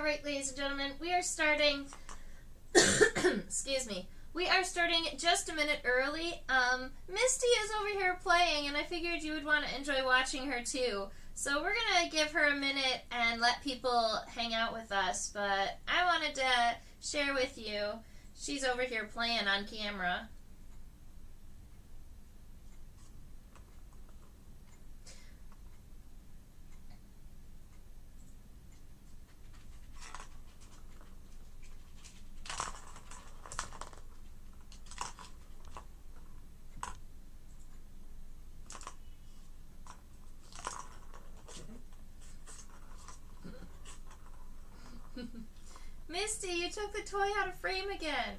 Alright, ladies and gentlemen, we are starting, excuse me, we are starting just a minute early. Misty is over here playing, and I figured you would want to enjoy watching her too. So we're going to give her a minute and let people hang out with us, but I wanted to share with you, she's over here playing on camera. Misty, you took the toy out of frame again.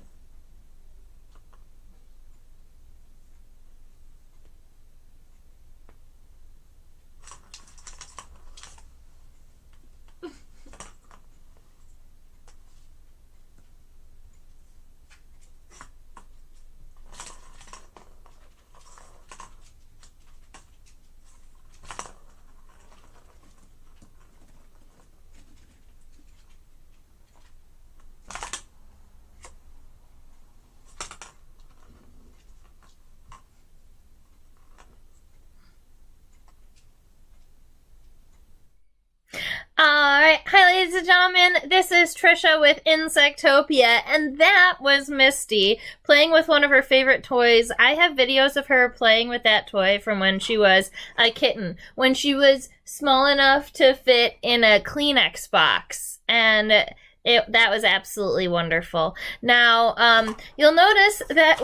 Alright, hi ladies and gentlemen, this is Trisha with Insectopia, and that was Misty playing with one of her favorite toys. I have videos of her playing with that toy from when she was a kitten, when she was small enough to fit in a Kleenex box, and that was absolutely wonderful. Now, you'll notice that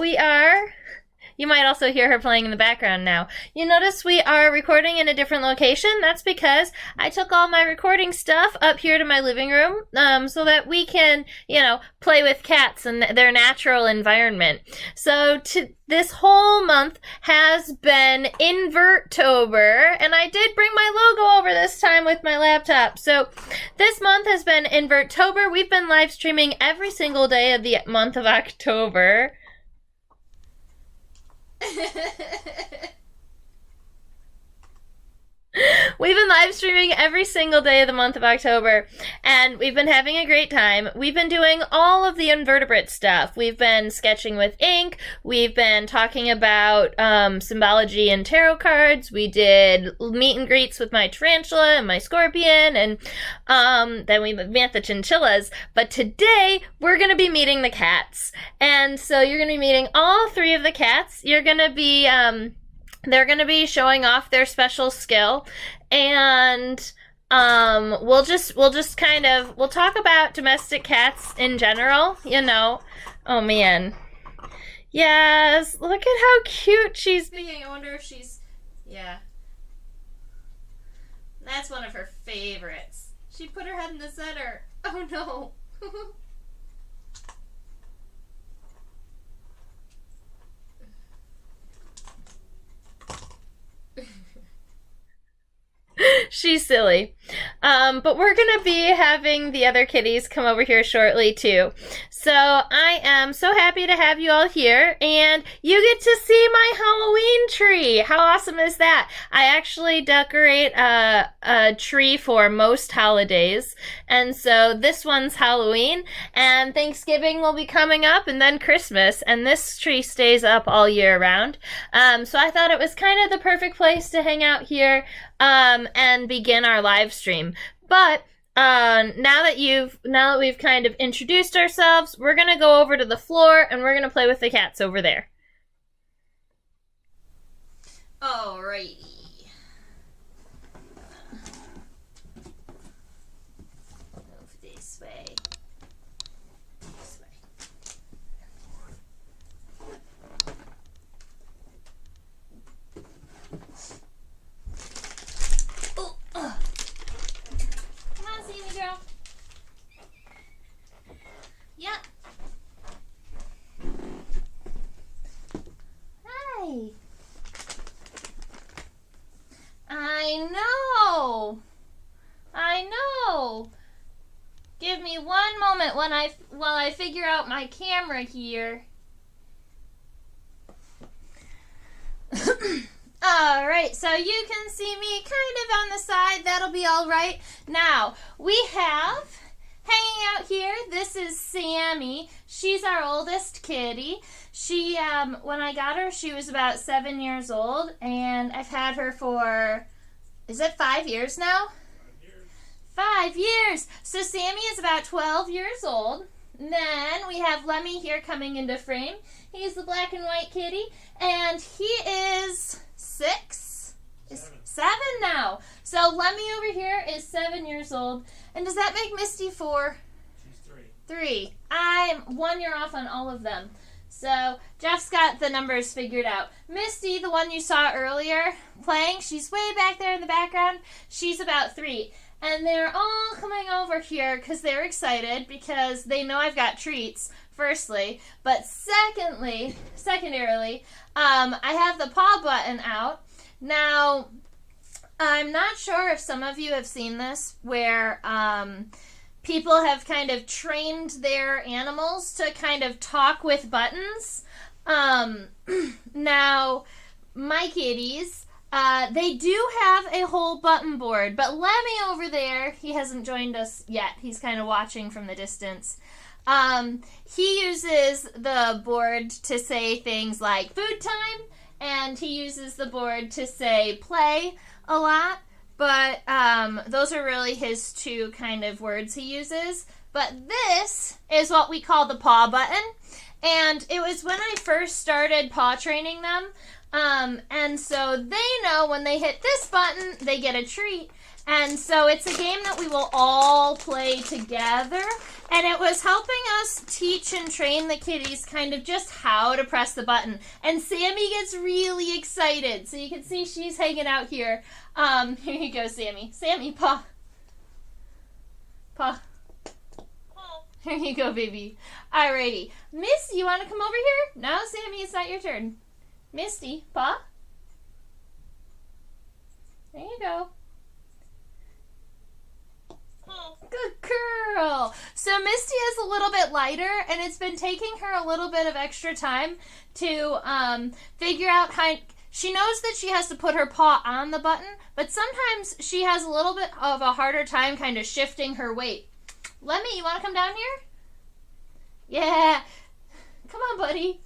you might also hear her playing in the background now. You notice we are recording in a different location. That's because I took all my recording stuff up here to my living room so that we can, play with cats in their natural environment. So this whole month has been Invertober, and I did bring my logo over this time with my laptop. So this month has been Invertober. We've been live streaming every single day of the month of October. We've been live streaming every single day of the month of October, and we've been having a great time. We've been doing all of the invertebrate stuff. We've been sketching with ink. We've been talking about symbology and tarot cards. We did meet and greets with my tarantula and my scorpion, and then we met the chinchillas. But today, we're going to be meeting the cats. And so you're going to be meeting all three of the cats. You're going to be... they're going to be showing off their special skill, and we'll talk about domestic cats in general, Oh man. Yes, look at how cute she's being. I wonder if she's, yeah. That's one of her favorites. She put her head in the center. Oh no. She's silly. But we're going to be having the other kitties come over here shortly, too. So I am so happy to have you all here, and you get to see my Halloween tree. How awesome is that? I actually decorate a tree for most holidays, and so this one's Halloween, and Thanksgiving will be coming up, and then Christmas, and this tree stays up all year round. So I thought it was kind of the perfect place to hang out here and begin our live stream. But now that we've kind of introduced ourselves, we're gonna go over to the floor and we're gonna play with the cats over there. Alrighty. Move this way. This way. Girl. Yep. Hi. I know. Give me one moment while I figure out my camera here. Alright, so you can see me kind of on the side. That'll be alright. Now, we have hanging out here, this is Sammie. She's our oldest kitty. She, when I got her, she was about 7 years old, and I've had her for, is it 5 years now? 5 years. So Sammie is about 12 years old. And then we have Lemmy here coming into frame. He's the black and white kitty, and he is 7 now. So Lemmy over here is 7 years old. And does that make Misty 4? She's 3. I'm 1 year off on all of them. So Jeff's got the numbers figured out. Misty, the one you saw earlier playing, she's way back there in the background. She's about 3. And they're all coming over here because they're excited because they know I've got treats, firstly. But secondarily, I have the paw button out. Now, I'm not sure if some of you have seen this where people have kind of trained their animals to kind of talk with buttons. Now, my kitties, they do have a whole button board, but Lemmy over there, he hasn't joined us yet. He's kind of watching from the distance. He uses the board to say things like food time, and he uses the board to say play a lot, but those are really his 2 kind of words he uses. But this is what we call the paw button, and it was when I first started paw training them. And so they know when they hit this button, they get a treat. And so it's a game that we will all play together. And it was helping us teach and train the kitties kind of just how to press the button. And Sammie gets really excited. So you can see she's hanging out here. Here you go, Sammie. Sammie, paw. Paw. Here you go, baby. Alrighty. Miss, you want to come over here? No, Sammie, it's not your turn. Misty, paw. There you go. Good girl. So Misty is a little bit lighter, and it's been taking her a little bit of extra time to figure out how. She knows that she has to put her paw on the button, but sometimes she has a little bit of a harder time kind of shifting her weight. Lemmy, you want to come down here? Yeah. Come on, buddy.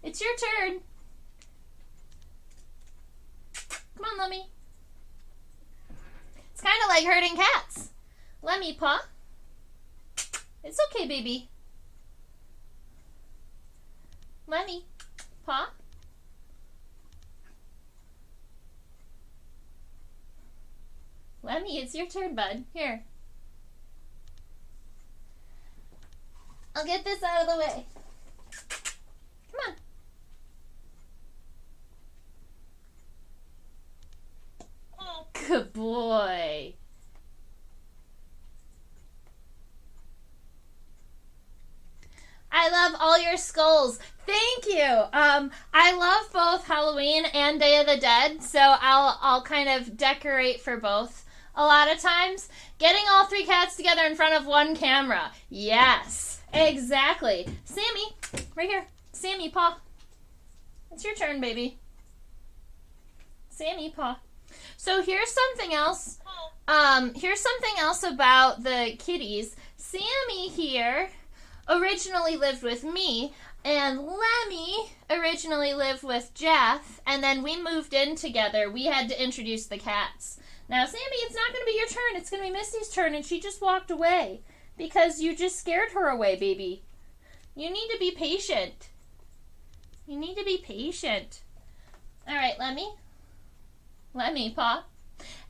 It's your turn. Come on, Lemmy. It's kind of like herding cats. Lemmy, paw. It's okay, baby. Lemmy, paw. Lemmy, it's your turn, bud. Here. I'll get this out of the way. Come on. Good boy. I love all your skulls. Thank you. I love both Halloween and Day of the Dead, so I'll kind of decorate for both. A lot of times, getting all 3 cats together in front of one camera. Yes, exactly. Sammie, right here. Sammie, paw. It's your turn, baby. Sammie, paw. So here's something else. Here's something else about the kitties. Sammie here originally lived with me, and Lemmy originally lived with Jeff, and then we moved in together. We had to introduce the cats. Now, Sammie, it's not going to be your turn. It's going to be Misty's turn, and she just walked away because you just scared her away, baby. You need to be patient. You need to be patient. All right, Lemmy. Lemmy, paw.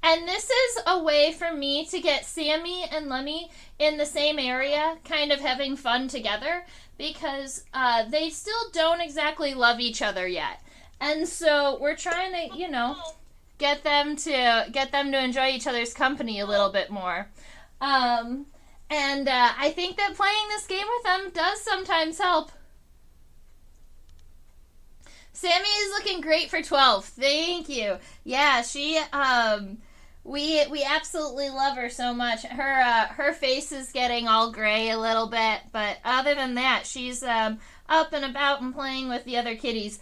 And this is a way for me to get Sammie and Lemmy in the same area, kind of having fun together, because they still don't exactly love each other yet. And so we're trying to, you know, get them to enjoy each other's company a little bit more. And I think that playing this game with them does sometimes help. Sammie is looking great for 12. Thank you. Yeah, she we absolutely love her so much. Her face is getting all gray a little bit, but other than that, she's up and about and playing with the other kitties.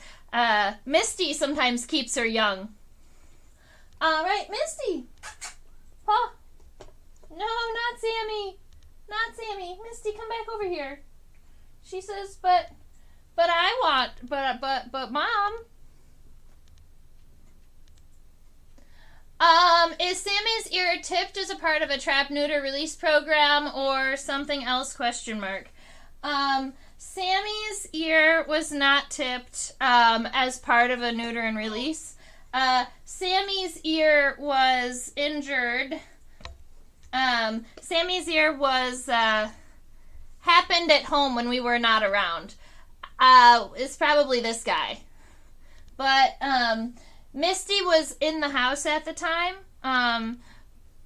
Misty sometimes keeps her young. All right, Misty. Paw. No, not Sammie. Not Sammie. Misty, come back over here. She says, but I want, but Mom. Is Sammie's ear tipped as a part of a trap neuter release program or something else? Question mark. Sammie's ear was not tipped as part of a neuter and release. Sammie's ear was injured. Sammie's ear was happened at home when we were not around. It's probably this guy. But Misty was in the house at the time.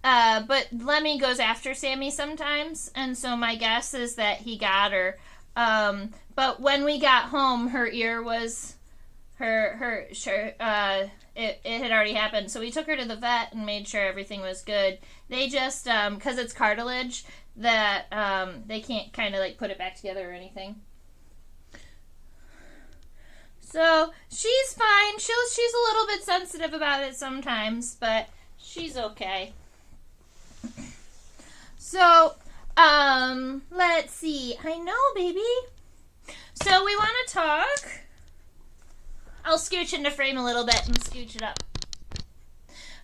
But Lemmy goes after Sammie sometimes, and so my guess is that he got her. But when we got home, her ear was it had already happened. So we took her to the vet and made sure everything was good. They just because it's cartilage that they can't kind of like put it back together or anything. So she's fine. She's a little bit sensitive about it sometimes, but she's okay. So, let's see. I know, baby. So we want to talk. I'll scooch into frame a little bit and scooch it up.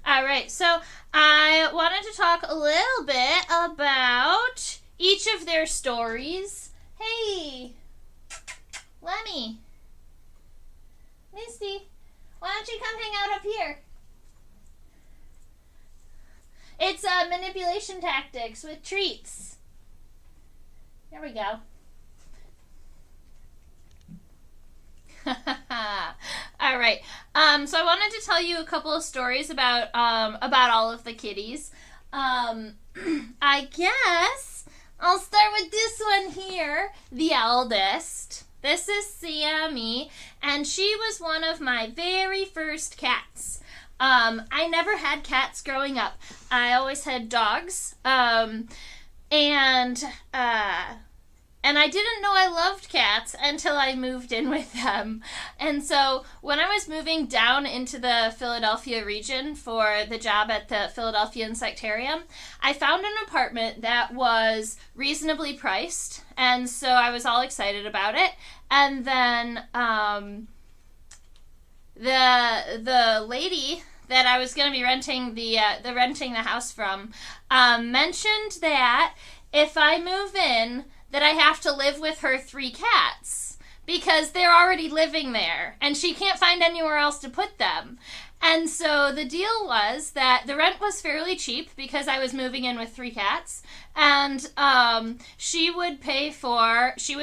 All right. So I wanted to talk a little bit about each of their stories. Hey, Lemmy. Misty, why don't you come hang out up here? It's manipulation tactics with treats. There we go. All right. So I wanted to tell you a couple of stories about all of the kitties. I guess I'll start with this one here, the eldest. This is Sammie, and she was one of my very first cats. I never had cats growing up. I always had dogs, and I didn't know I loved cats until I moved in with them. And so when I was moving down into the Philadelphia region for the job at the Philadelphia Insectarium, I found an apartment that was reasonably priced, and so I was all excited about it. And then the lady that I was going to be renting the house from mentioned that if I move in, that I have to live with her 3 cats because they're already living there and she can't find anywhere else to put them. And so the deal was that the rent was fairly cheap because I was moving in with 3 cats, and she would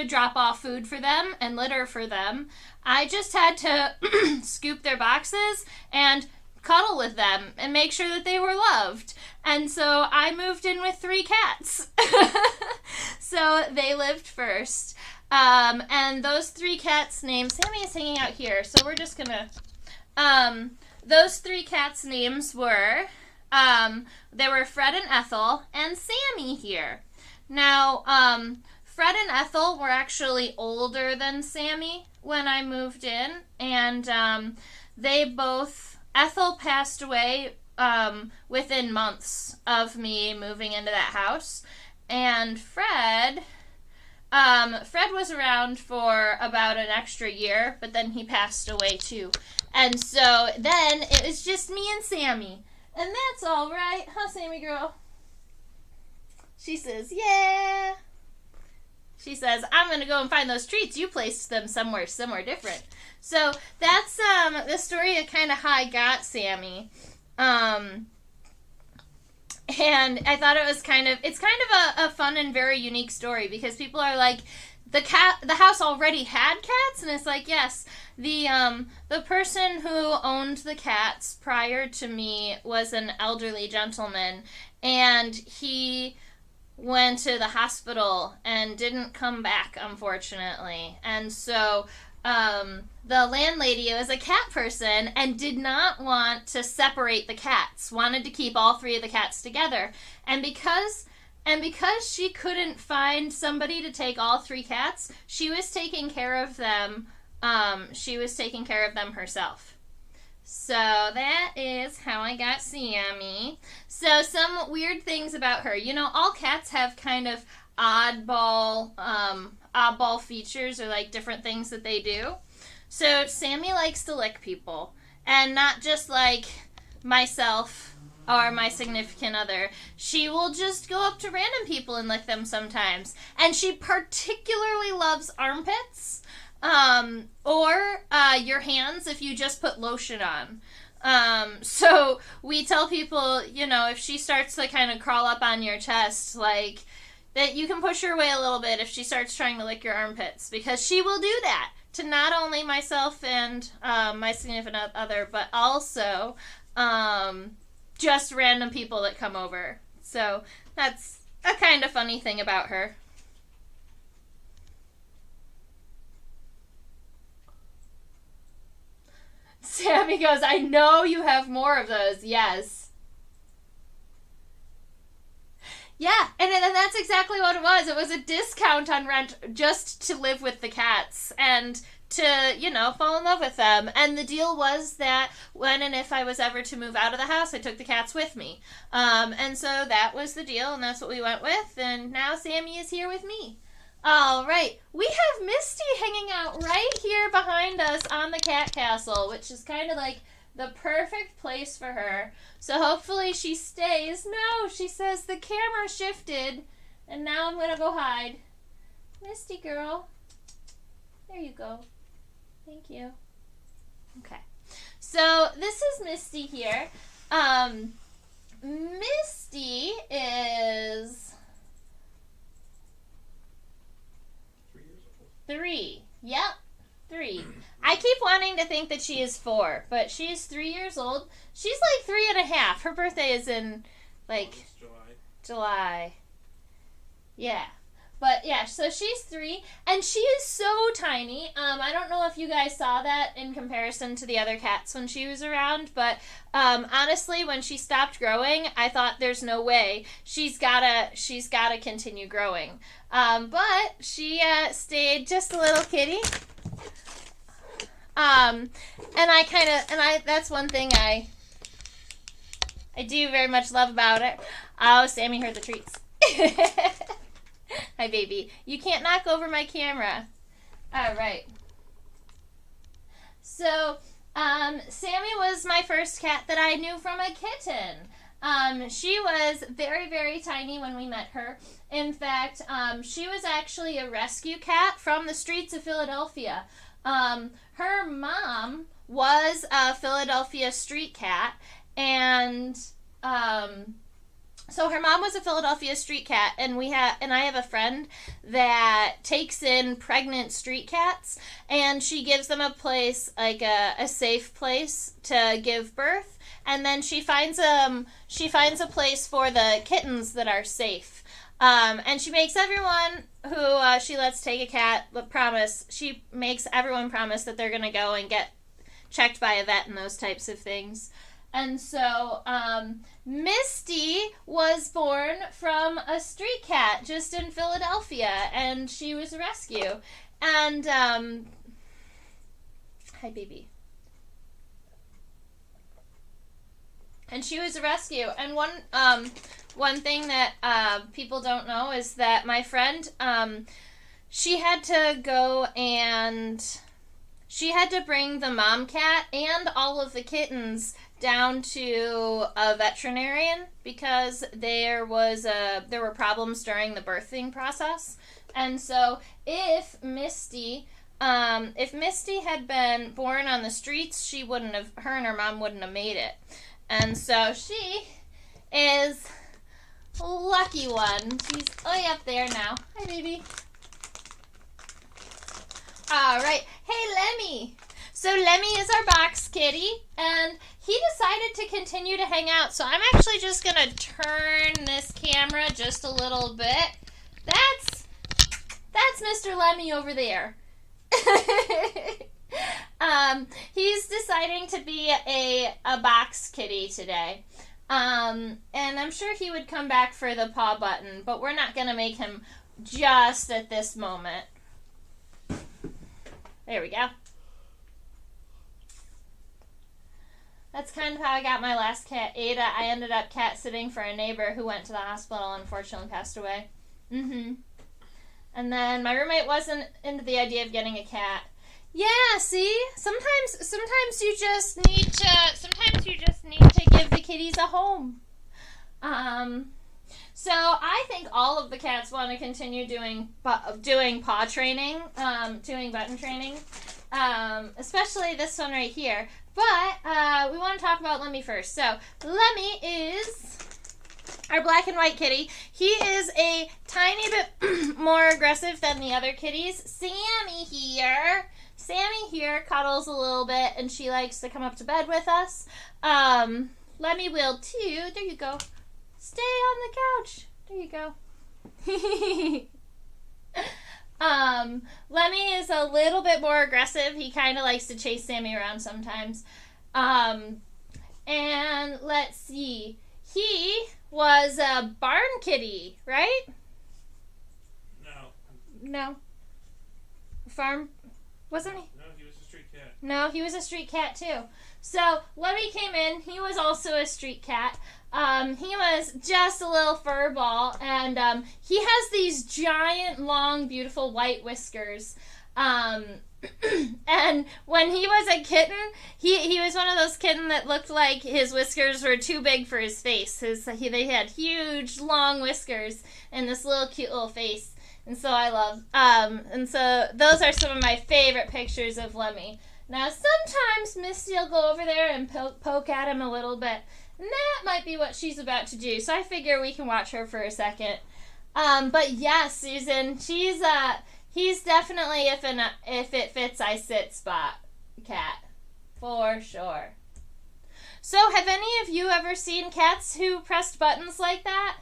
drop off food for them and litter for them. I just had to scoop their boxes and cuddle with them and make sure that they were loved. And so I moved in with 3 cats. So they lived first. And those 3 cats' names, Sammie is hanging out here, so we're just gonna, those 3 cats' names were, they were Fred and Ethel and Sammie here. Now, Fred and Ethel were actually older than Sammie when I moved in, and Ethel passed away within months of me moving into that house, and Fred was around for about an extra year, but then he passed away too. And so then it was just me and Sammie. And that's all right, huh, Sammie girl? She says, yeah. She says, I'm going to go and find those treats. You placed them somewhere different. So that's the story of kind of how I got Sammie. And I thought it's kind of a fun and very unique story because people are like, the house already had cats, and it's like, yes, the person who owned the cats prior to me was an elderly gentleman, and he went to the hospital and didn't come back, unfortunately. And so the landlady was a cat person and did not want to separate the cats, wanted to keep all 3 of the cats together. And because she couldn't find somebody to take all 3 cats, she was taking care of them. She was taking care of them herself. So that is how I got Sammie. So some weird things about her. You know, all cats have kind of oddball features or like different things that they do. So Sammie likes to lick people, and not just like myself or my significant other. She will just go up to random people and lick them sometimes. And she particularly loves armpits, or your hands if you just put lotion on. So we tell people, you know, if she starts to kind of crawl up on your chest, like, that you can push her away a little bit if she starts trying to lick your armpits, because she will do that to not only myself and my significant other, but also just random people that come over. So that's a kind of funny thing about her. Sammie goes, I know you have more of those. Yes. Yeah, and that's exactly what it was. It was a discount on rent just to live with the cats and to, you know, fall in love with them. And the deal was that when and if I was ever to move out of the house, I took the cats with me. And so that was the deal, and that's what we went with. And now Sammie is here with me. All right, we have Misty hanging out right here behind us on the cat castle, which is kind of like the perfect place for her. So hopefully she stays. No, she says the camera shifted, and now I'm going to go hide. Misty girl. There you go. Thank you. Okay. So this is Misty here. Misty is 3. Yep, 3. I keep wanting to think that she is 4, but she's 3 years old. She's like 3.5. Her birthday is in like July. Yeah. But yeah, so she's 3, and she is so tiny. I don't know if you guys saw that in comparison to the other cats when she was around, but honestly, when she stopped growing, I thought there's no way she's gotta continue growing. But she stayed just a little kitty. And that's one thing I do very much love about it. Oh, Sammie heard the treats. Hi, baby. You can't knock over my camera. All right. So, Sammie was my first cat that I knew from a kitten. She was very, very tiny when we met her. In fact, she was actually a rescue cat from the streets of Philadelphia. Her mom was a Philadelphia street cat, and so her mom was a Philadelphia street cat, and I have a friend that takes in pregnant street cats, and she gives them a place, like a safe place to give birth, and then she finds a place for the kittens that are safe. And she makes everyone who she lets take a cat she makes everyone promise that they're going to go and get checked by a vet and those types of things. And so, Misty was born from a street cat just in Philadelphia, and she was a rescue. And, hi, baby. And she was a rescue. And one thing that people don't know is that my friend, she had to go and she had to bring the mom cat and all of the kittens down to a veterinarian because there were problems during the birthing process. And so if Misty had been born on the streets, her and her mom wouldn't have made it. And so she is a lucky one. She's way up there now. Hi, baby. All right. Hey, Lemmy. So Lemmy is our box kitty, and he decided to continue to hang out. So I'm actually just going to turn this camera just a little bit. That's Mr. Lemmy over there. He's deciding to be a box kitty today. And I'm sure he would come back for the paw button, but we're not going to make him just at this moment. There we go. That's kind of how I got my last cat, Ada. I ended up cat sitting for a neighbor who went to the hospital and unfortunately passed away. Mm-hmm. And then my roommate wasn't into the idea of getting a cat. Yeah, see? Sometimes you just need to give the kitties a home. So I think all of the cats want to continue doing paw training, doing button training, especially this one right here. But we want to talk about Lemmy first. So Lemmy is our black and white kitty. He is a tiny bit more aggressive than the other kitties. Sammie here cuddles a little bit, and she likes to come up to bed with us. Lemmy will too. There you go. Stay on the couch. There you go. Lemmy is a little bit more aggressive. He kind of likes to chase Sammie around sometimes. And let's see. He was a barn kitty, right? No. Farm? Wasn't he? No, he was a street cat. No, he was a street cat too. So Lemmy came in. He was also a street cat. He was just a little fur ball, and he has these giant, long, beautiful white whiskers. And when he was a kitten, he was one of those kittens that looked like his whiskers were too big for his face. They had huge, long whiskers and this little cute little face. And so I love, and so those are some of my favorite pictures of Lemmy. Now, sometimes Misty will go over there and poke at him a little bit. And that might be what she's about to do. So I figure we can watch her for a second. But yes, Susan, he's definitely, if it fits, I sit spot cat. For sure. So have any of you ever seen cats who pressed buttons like that?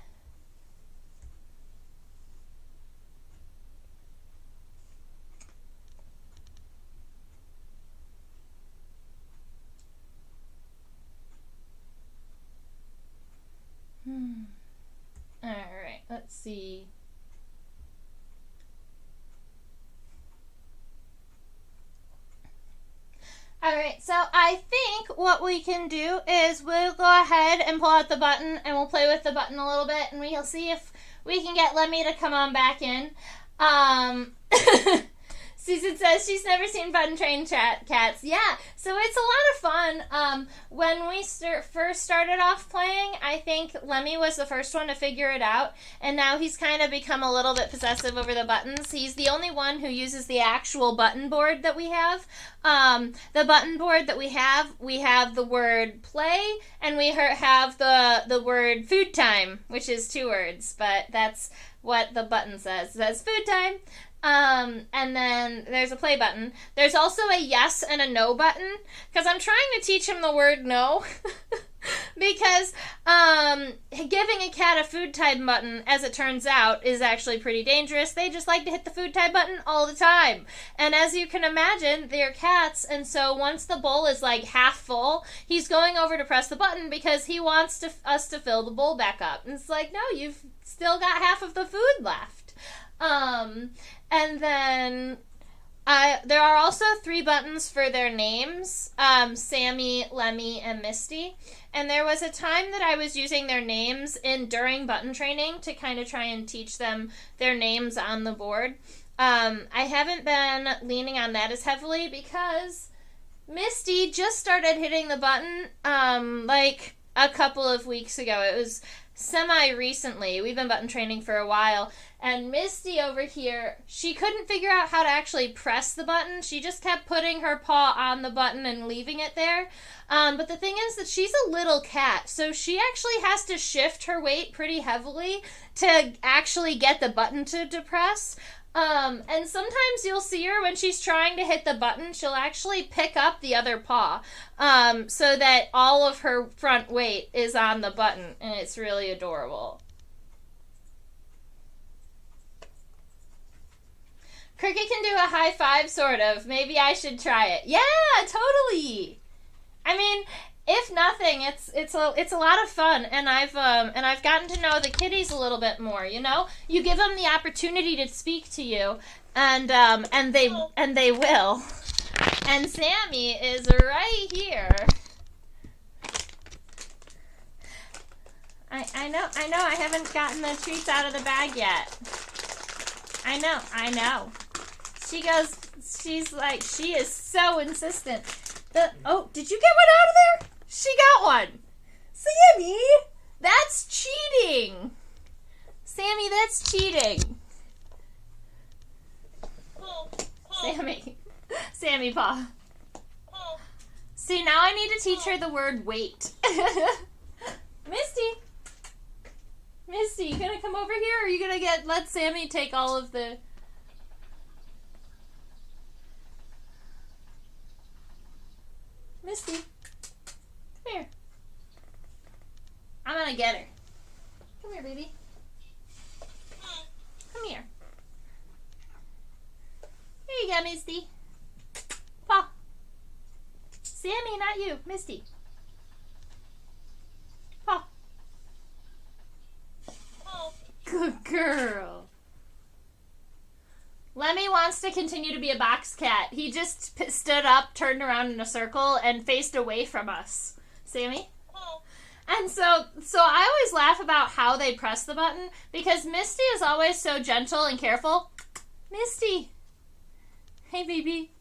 Alright, let's see. Alright, so I think what we can do is we'll go ahead and pull out the button, and we'll play with the button a little bit, and we'll see if we can get Lemmy to come on back in. Susan says she's never seen button trained cats. Yeah, so it's a lot of fun. When we first started off playing, I think Lemmy was the first one to figure it out, and now he's kind of become a little bit possessive over the buttons. He's the only one who uses the actual button board that we have. The button board that we have the word play, and we have the word food time, which is 2 words, but that's what the button says. It says food time. And then there's a play button. There's also a yes and a no button, because I'm trying to teach him the word no. Because giving a cat a food time button, as it turns out, is actually pretty dangerous. They just like to hit the food time button all the time. And as you can imagine, they're cats, and so once the bowl is like half full, he's going over to press the button because he wants us to fill the bowl back up. And it's like, no, you've still got half of the food left. And then there are also 3 buttons for their names, Sammie, Lemmy, and Misty. And there was a time that I was using their names during button training to kind of try and teach them their names on the board. I haven't been leaning on that as heavily because Misty just started hitting the button like a couple of weeks ago. It was semi-recently. We've been button training for a while. And Misty over here, she couldn't figure out how to actually press the button. She just kept putting her paw on the button and leaving it there. But the thing is that she's a little cat, so she actually has to shift her weight pretty heavily to actually get the button to press. And sometimes you'll see her when she's trying to hit the button, she'll actually pick up the other paw, so that all of her front weight is on the button, and it's really adorable. Cricket can do a high five, sort of. Maybe I should try it. Yeah, totally. I mean, if nothing, it's a lot of fun, and I've gotten to know the kitties a little bit more. You know, you give them the opportunity to speak to you, and they will. And Sammie is right here. I know, I haven't gotten the treats out of the bag yet. I know. She goes, she's like, she is so insistent. Oh, did you get one out of there? She got one. Sammie, that's cheating. Sammie, that's cheating. Sammie paw. See, now I need to teach her the word wait. Misty, you gonna come over here, or are you gonna let Sammie take all of the... Misty, come here. I'm gonna get her. Come here, baby. Come here. Here you go, Misty. Paw. Sammie, not you. Misty. Paw. Good girl. Lemmy wants to continue to be a box cat. He just stood up, turned around in a circle, and faced away from us. Sammie? And so I always laugh about how they press the button, because Misty is always so gentle and careful. Misty. Hey, baby.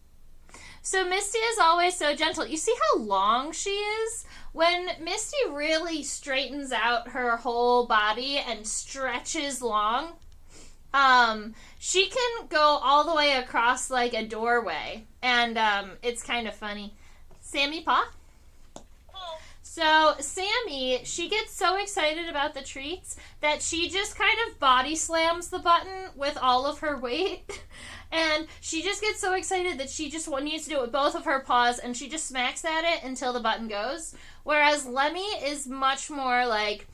So Misty is always so gentle. You see how long she is? When Misty really straightens out her whole body and stretches long, she can go all the way across like a doorway. And it's kind of funny. Sammie paw? So Sammie, she gets so excited about the treats that she just kind of body slams the button with all of her weight. And she just gets so excited that she just needs to do it with both of her paws, and she just smacks at it until the button goes. Whereas Lemmy is much more like,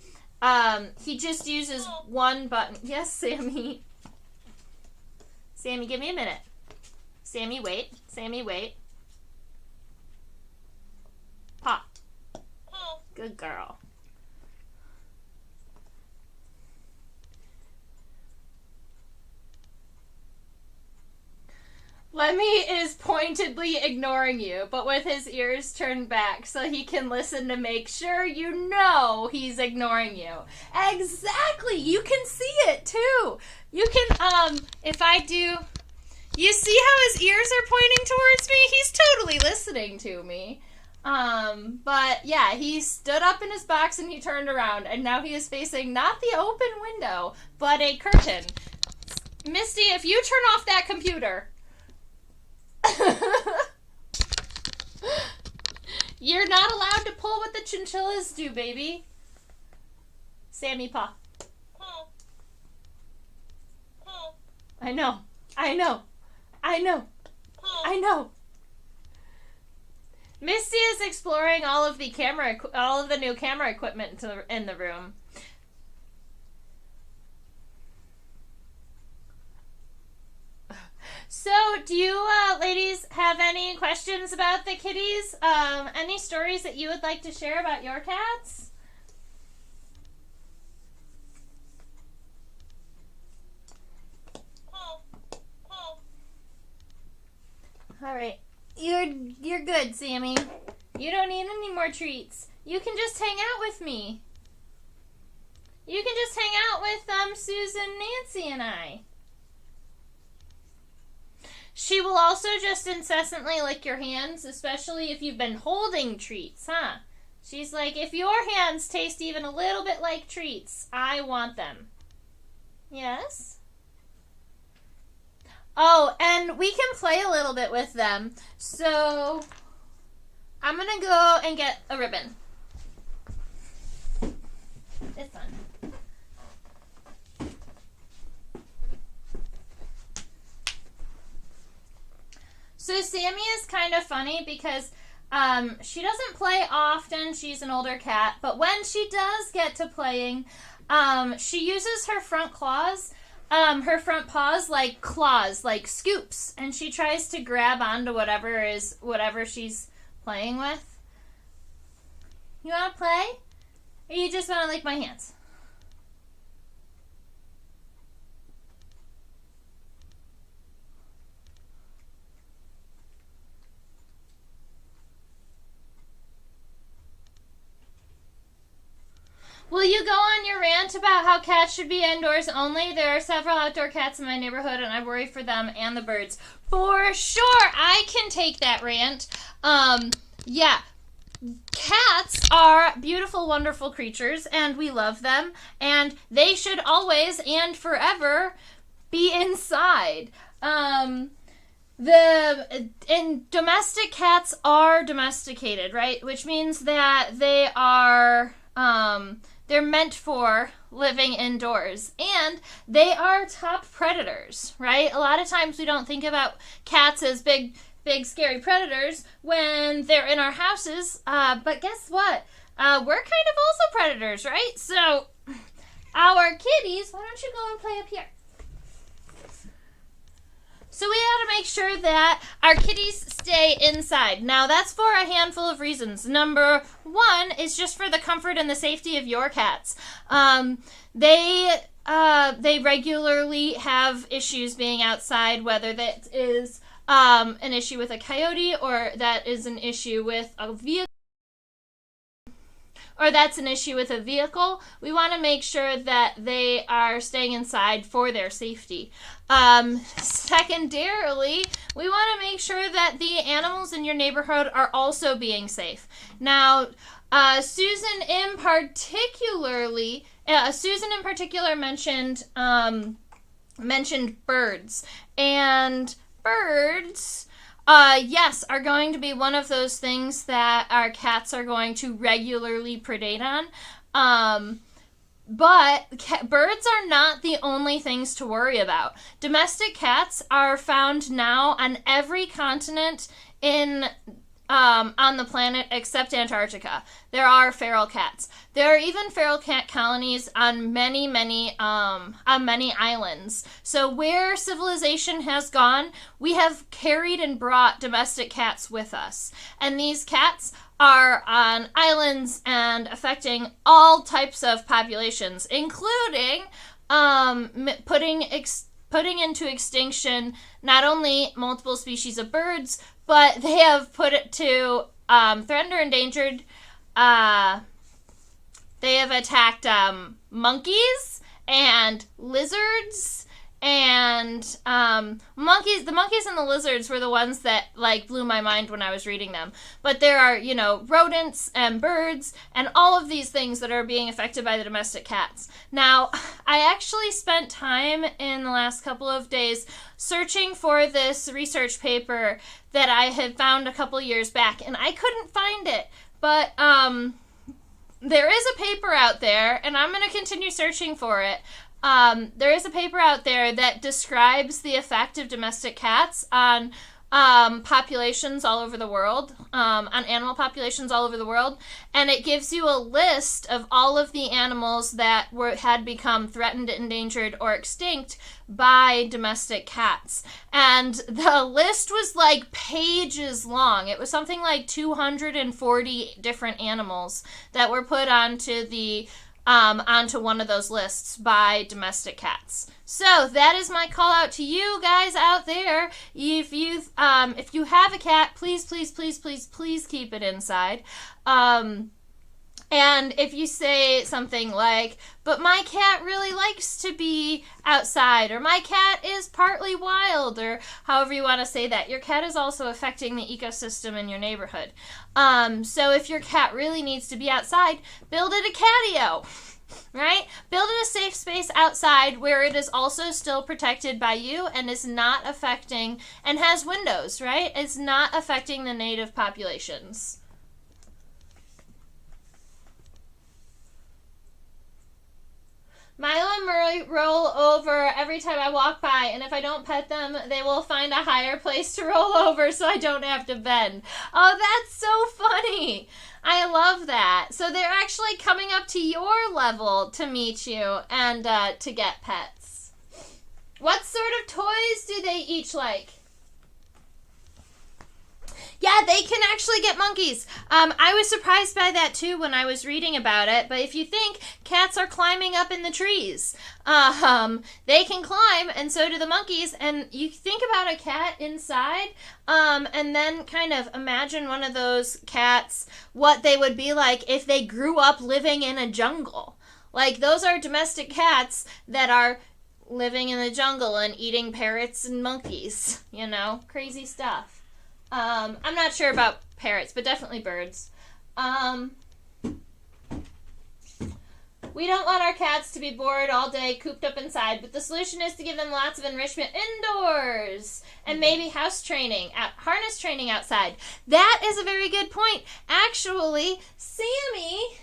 he just uses one button. Yes, Sammie. Sammie, give me a minute. Sammie, wait. Sammie, wait. Pop. Good girl. Lemmy is pointedly ignoring you, but with his ears turned back so he can listen to make sure you know he's ignoring you. Exactly! You can see it, too! You can, if I do... You see how his ears are pointing towards me? He's totally listening to me. But yeah, he stood up in his box and he turned around, and now he is facing not the open window, but a curtain. Misty, if you turn off that computer... You're not allowed to pull what the chinchillas do, baby. Sammie paw. I know. Misty is exploring all of the new camera equipment in the room. So, do you ladies have any questions about the kitties? Any stories that you would like to share about your cats? All right. You're good, Sammie. You don't need any more treats. You can just hang out with me. You can just hang out with Susan, Nancy, and I. She will also just incessantly lick your hands, especially if you've been holding treats, huh? She's like, if your hands taste even a little bit like treats, I want them. Yes? Oh, and we can play a little bit with them. So, I'm going to go and get a ribbon. This one. So Sammie is kind of funny because she doesn't play often. She's an older cat. But when she does get to playing, she uses her front claws, her front paws like claws, like scoops. And she tries to grab onto whatever she's playing with. You want to play? Or you just want to lick my hands? Will you go on your rant about how cats should be indoors only. There are several outdoor cats in my neighborhood, and I worry for them and the birds. For sure, I can take that rant. Yeah. Cats are beautiful, wonderful creatures, and we love them, and they should always and forever be inside. Domestic cats are domesticated, right? Which means that they are, they're meant for living indoors, and they are top predators, right? A lot of times we don't think about cats as big scary predators when they're in our houses, but guess what? We're kind of also predators, right? So our kitties, why don't you go and play up here? So we got to make sure that our kitties stay inside. Now that's for a handful of reasons. Number one is just for the comfort and the safety of your cats. They regularly have issues being outside, whether that is an issue with a coyote, or that is an issue with a vehicle, We want to make sure that they are staying inside for their safety. Secondarily, we want to make sure that the animals in your neighborhood are also being safe. Now, Susan in particular mentioned birds, and birds, yes, are going to be one of those things that our cats are going to regularly predate on. But birds are not the only things to worry about. Domestic cats are found now on every continent on the planet except Antarctica. There are feral cats. There are even feral cat colonies on many islands. So where civilization has gone, we have carried and brought domestic cats with us. And these cats are on islands and affecting all types of populations, including putting into extinction not only multiple species of birds, but they have put it to threatened or endangered. They have attacked monkeys and lizards, and monkeys. The monkeys and the lizards were the ones that blew my mind when I was reading them. But there are, rodents and birds and all of these things that are being affected by the domestic cats. Now, I actually spent time in the last couple of days searching for this research paper that I had found a couple years back, and I couldn't find it. But there is a paper out there, and I'm going to continue searching for it. There is a paper out there that describes the effect of domestic cats on populations all over the world, on animal populations all over the world, and it gives you a list of all of the animals that had become threatened, endangered, or extinct by domestic cats. And the list was pages long. It was something like 240 different animals that were put onto one of those lists by domestic cats. So that is my call out to you guys out there. If you have a cat, please keep it inside. And if you say something like, but my cat really likes to be outside, or my cat is partly wild, or however you want to say that, your cat is also affecting the ecosystem in your neighborhood. So if your cat really needs to be outside, build it a catio. Right? Build it a safe space outside where it is also still protected by you and is not affecting, and has windows, right? It's not affecting the native populations. Milo and Murray roll over every time I walk by, and if I don't pet them, they will find a higher place to roll over so I don't have to bend. Oh, that's so funny. I love that. So they're actually coming up to your level to meet you and to get pets. What sort of toys do they each like? Yeah, they can actually get monkeys. I was surprised by that too when I was reading about it. But if you think cats are climbing up in the trees, they can climb, and so do the monkeys. And you think about a cat inside, and then kind of imagine one of those cats, what they would be like if they grew up living in a jungle. Like, those are domestic cats that are living in the jungle and eating parrots and monkeys, you know, crazy stuff. I'm not sure about parrots, but definitely birds. We don't want our cats to be bored all day, cooped up inside, but the solution is to give them lots of enrichment indoors and maybe house training, harness training outside. That is a very good point. Actually, Sammie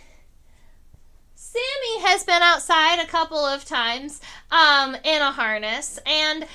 has been outside a couple of times in a harness, and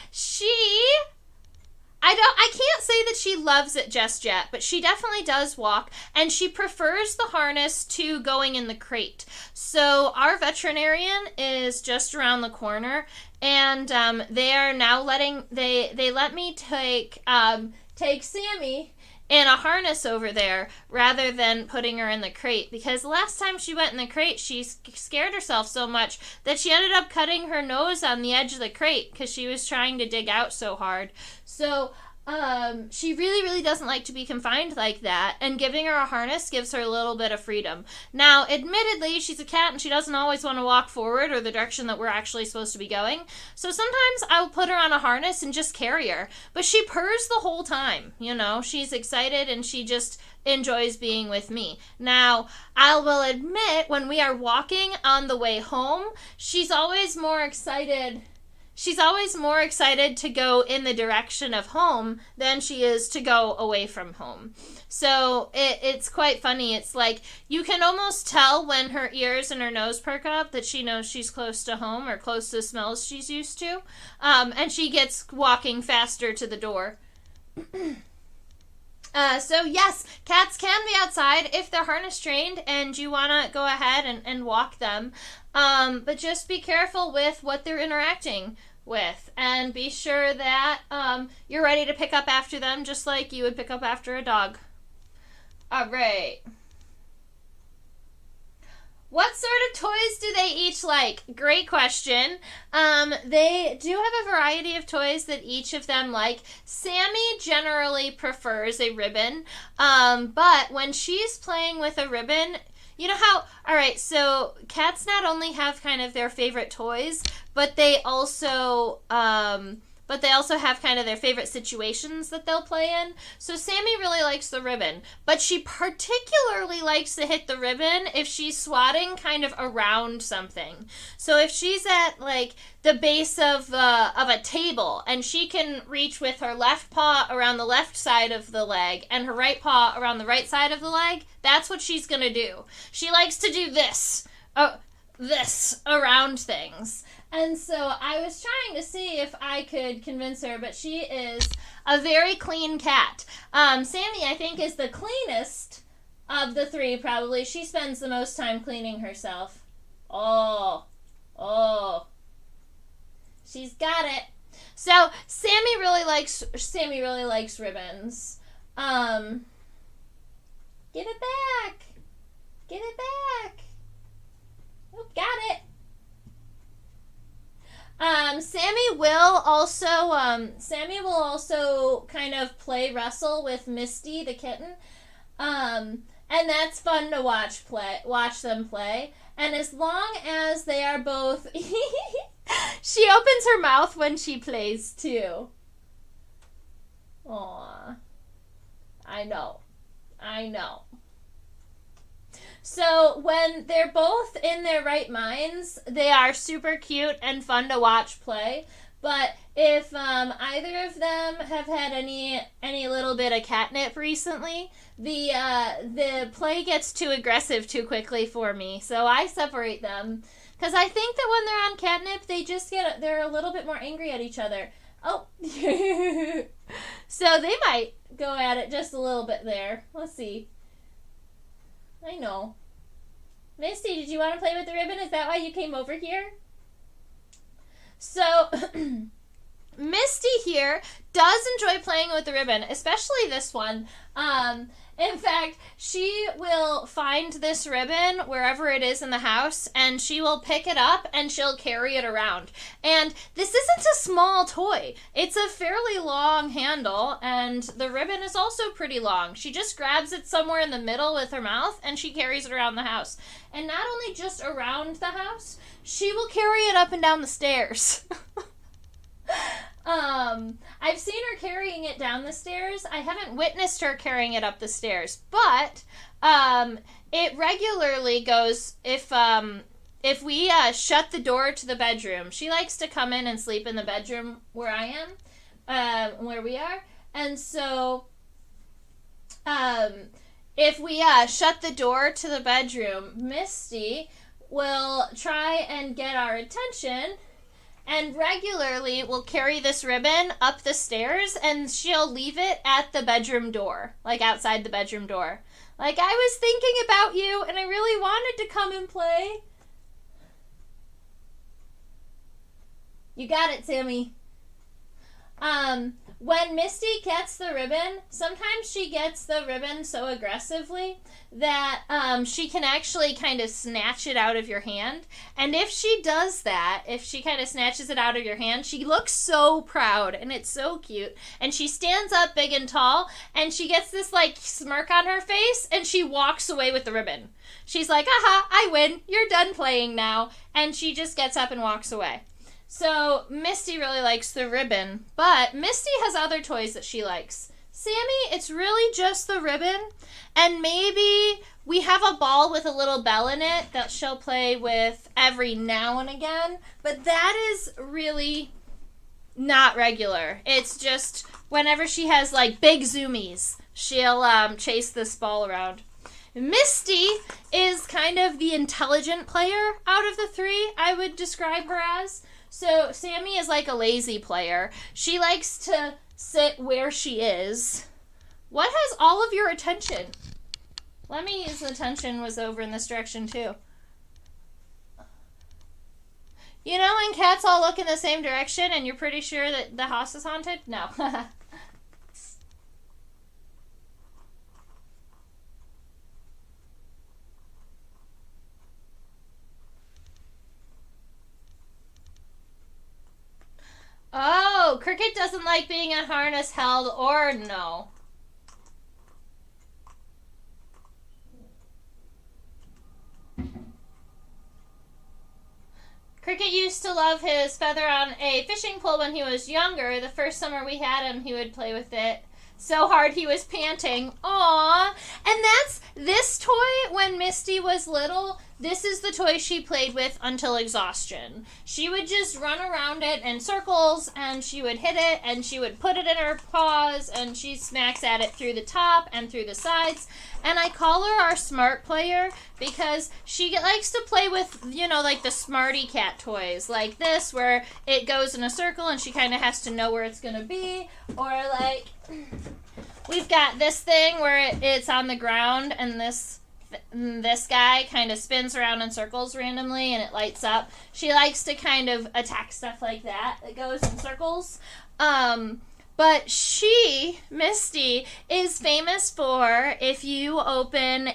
I can't say that she loves it just yet, but she definitely does walk, and she prefers the harness to going in the crate. So our veterinarian is just around the corner, and they are now they let me take Sammie in a harness over there rather than putting her in the crate, because last time she went in the crate, she scared herself so much that she ended up cutting her nose on the edge of the crate because she was trying to dig out so hard. So she really, really doesn't like to be confined like that, and giving her a harness gives her a little bit of freedom. Now, admittedly, she's a cat and she doesn't always want to walk forward or the direction that we're actually supposed to be going. So sometimes I'll put her on a harness and just carry her. But she purrs the whole time, you know. She's excited and she just enjoys being with me. Now, I will admit, when we are walking on the way home, she's always more excited to go in the direction of home than she is to go away from home. So it's quite funny. It's like you can almost tell when her ears and her nose perk up that she knows she's close to home or close to smells she's used to. And she gets walking faster to the door. So yes, cats can be outside if they're harness trained and you want to go ahead and walk them. But just be careful with what they're interacting with, and be sure that you're ready to pick up after them just like you would pick up after a dog. All right. What sort of toys do they each like? Great question. They do have a variety of toys that each of them like. Sammie generally prefers a ribbon, but when she's playing with a ribbon, you know how, all right, so cats not only have kind of their favorite toys, but they also have kind of their favorite situations that they'll play in. So Sammie really likes the ribbon, but she particularly likes to hit the ribbon if she's swatting kind of around something. So if she's at like the base of a table and she can reach with her left paw around the left side of the leg and her right paw around the right side of the leg, that's what she's gonna do. She likes to do this around things. And so I was trying to see if I could convince her, but she is a very clean cat. Sammie, I think, is the cleanest of the three, probably. She spends the most time cleaning herself. Oh. She's got it. So Sammie really likes ribbons. Give it back. Oh, got it. Sammie will also kind of play wrestle with Misty the kitten. And that's fun to watch them play. And as long as they are both she opens her mouth when she plays too. Aw. I know. So when they're both in their right minds, they are super cute and fun to watch play. But if either of them have had any little bit of catnip recently, the play gets too aggressive too quickly for me. So I separate them, because I think that when they're on catnip, they're a little bit more angry at each other. Oh, so they might go at it just a little bit there. Let's see. I know. Misty, did you want to play with the ribbon? Is that why you came over here? So, Misty here does enjoy playing with the ribbon, especially this one. In fact, she will find this ribbon wherever it is in the house, and she will pick it up and she'll carry it around. And this isn't a small toy. It's a fairly long handle, and the ribbon is also pretty long. She just grabs it somewhere in the middle with her mouth, and she carries it around the house. And not only just around the house, she will carry it up and down the stairs. I've seen her carrying it down the stairs. I haven't witnessed her carrying it up the stairs, but it regularly goes if we shut the door to the bedroom. She likes to come in and sleep in the bedroom where I am, where we are, and so if we shut the door to the bedroom, Misty will try and get our attention. And regularly will carry this ribbon up the stairs, and she'll leave it at the bedroom door, like outside the bedroom door. Like, I was thinking about you, and I really wanted to come and play. You got it, Sammie. When Misty gets the ribbon, sometimes she gets the ribbon so aggressively that she can actually kind of snatch it out of your hand. And if she does that, if she kind of snatches it out of your hand, she looks so proud, and it's so cute. And she stands up big and tall, and she gets this, like, smirk on her face, and she walks away with the ribbon. She's like, aha, I win. You're done playing now. And she just gets up and walks away. So Misty really likes the ribbon, but Misty has other toys that she likes. Sammie, it's really just the ribbon, and maybe we have a ball with a little bell in it that she'll play with every now and again, but that is really not regular. It's just whenever she has, like, big zoomies, she'll chase this ball around. Misty is kind of the intelligent player out of the three, I would describe her as. So Sammie is like a lazy player. She likes to sit where she is. What has all of your attention? Lemmy's attention was over in this direction too. You know when cats all look in the same direction and you're pretty sure that the house is haunted? No. Oh, Cricket doesn't like being in harness held or no. Cricket used to love his feather on a fishing pole when he was younger. The first summer we had him, he would play with it so hard he was panting. Aww. And that's this toy when Misty was little. This is the toy she played with until exhaustion. She would just run around it in circles, and she would hit it, and she would put it in her paws, and she smacks at it through the top and through the sides. And I call her our smart player because she likes to play with, you know, like the Smarty Cat toys, like this, where it goes in a circle and she kind of has to know where it's going to be. Or like, we've got this thing where it's on the ground and this guy kind of spins around in circles randomly and it lights up. She likes to kind of attack stuff like that. It goes in circles. But she, Misty, is famous for if you open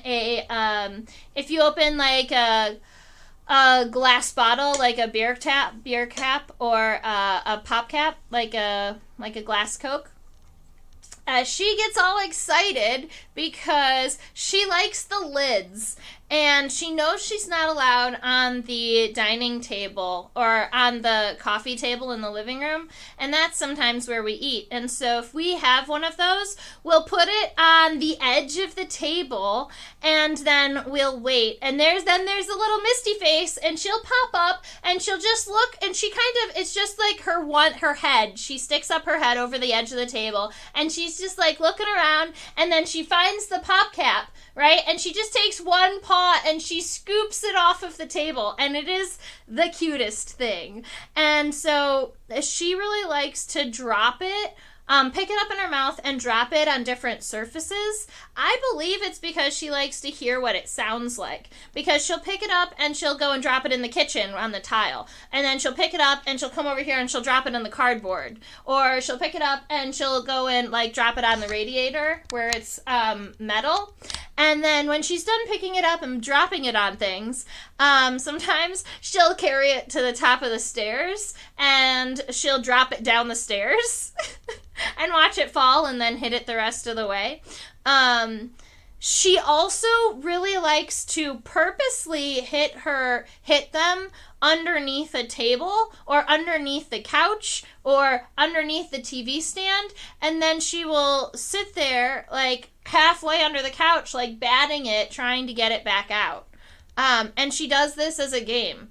like a glass bottle, like a beer cap, or a pop cap, like a glass Coke. She gets all excited because she likes the lids, and she knows she's not allowed on the dining table or on the coffee table in the living room, and that's sometimes where we eat. And so if we have one of those, we'll put it on the edge of the table, and then we'll wait. And there's a little Misty face, and she'll pop up, and she'll just look, and she kind of, it's just like her head. She sticks up her head over the edge of the table, and she's just like looking around, and then she finds the pop cap, right? And she just takes one paw and she scoops it off of the table, and it is the cutest thing. And so she really likes to drop it pick it up in her mouth and drop it on different surfaces. I believe it's because she likes to hear what it sounds like. Because she'll pick it up and she'll go and drop it in the kitchen on the tile. And then she'll pick it up and she'll come over here and she'll drop it on the cardboard. Or she'll pick it up and she'll go and like drop it on the radiator where it's metal. And then when she's done picking it up and dropping it on things, sometimes she'll carry it to the top of the stairs and she'll drop it down the stairs and watch it fall and then hit it the rest of the way. She also really likes to purposely hit them underneath a table or underneath the couch or underneath the TV stand, and then she will sit there like halfway under the couch, like batting it, trying to get it back out. And she does this as a game.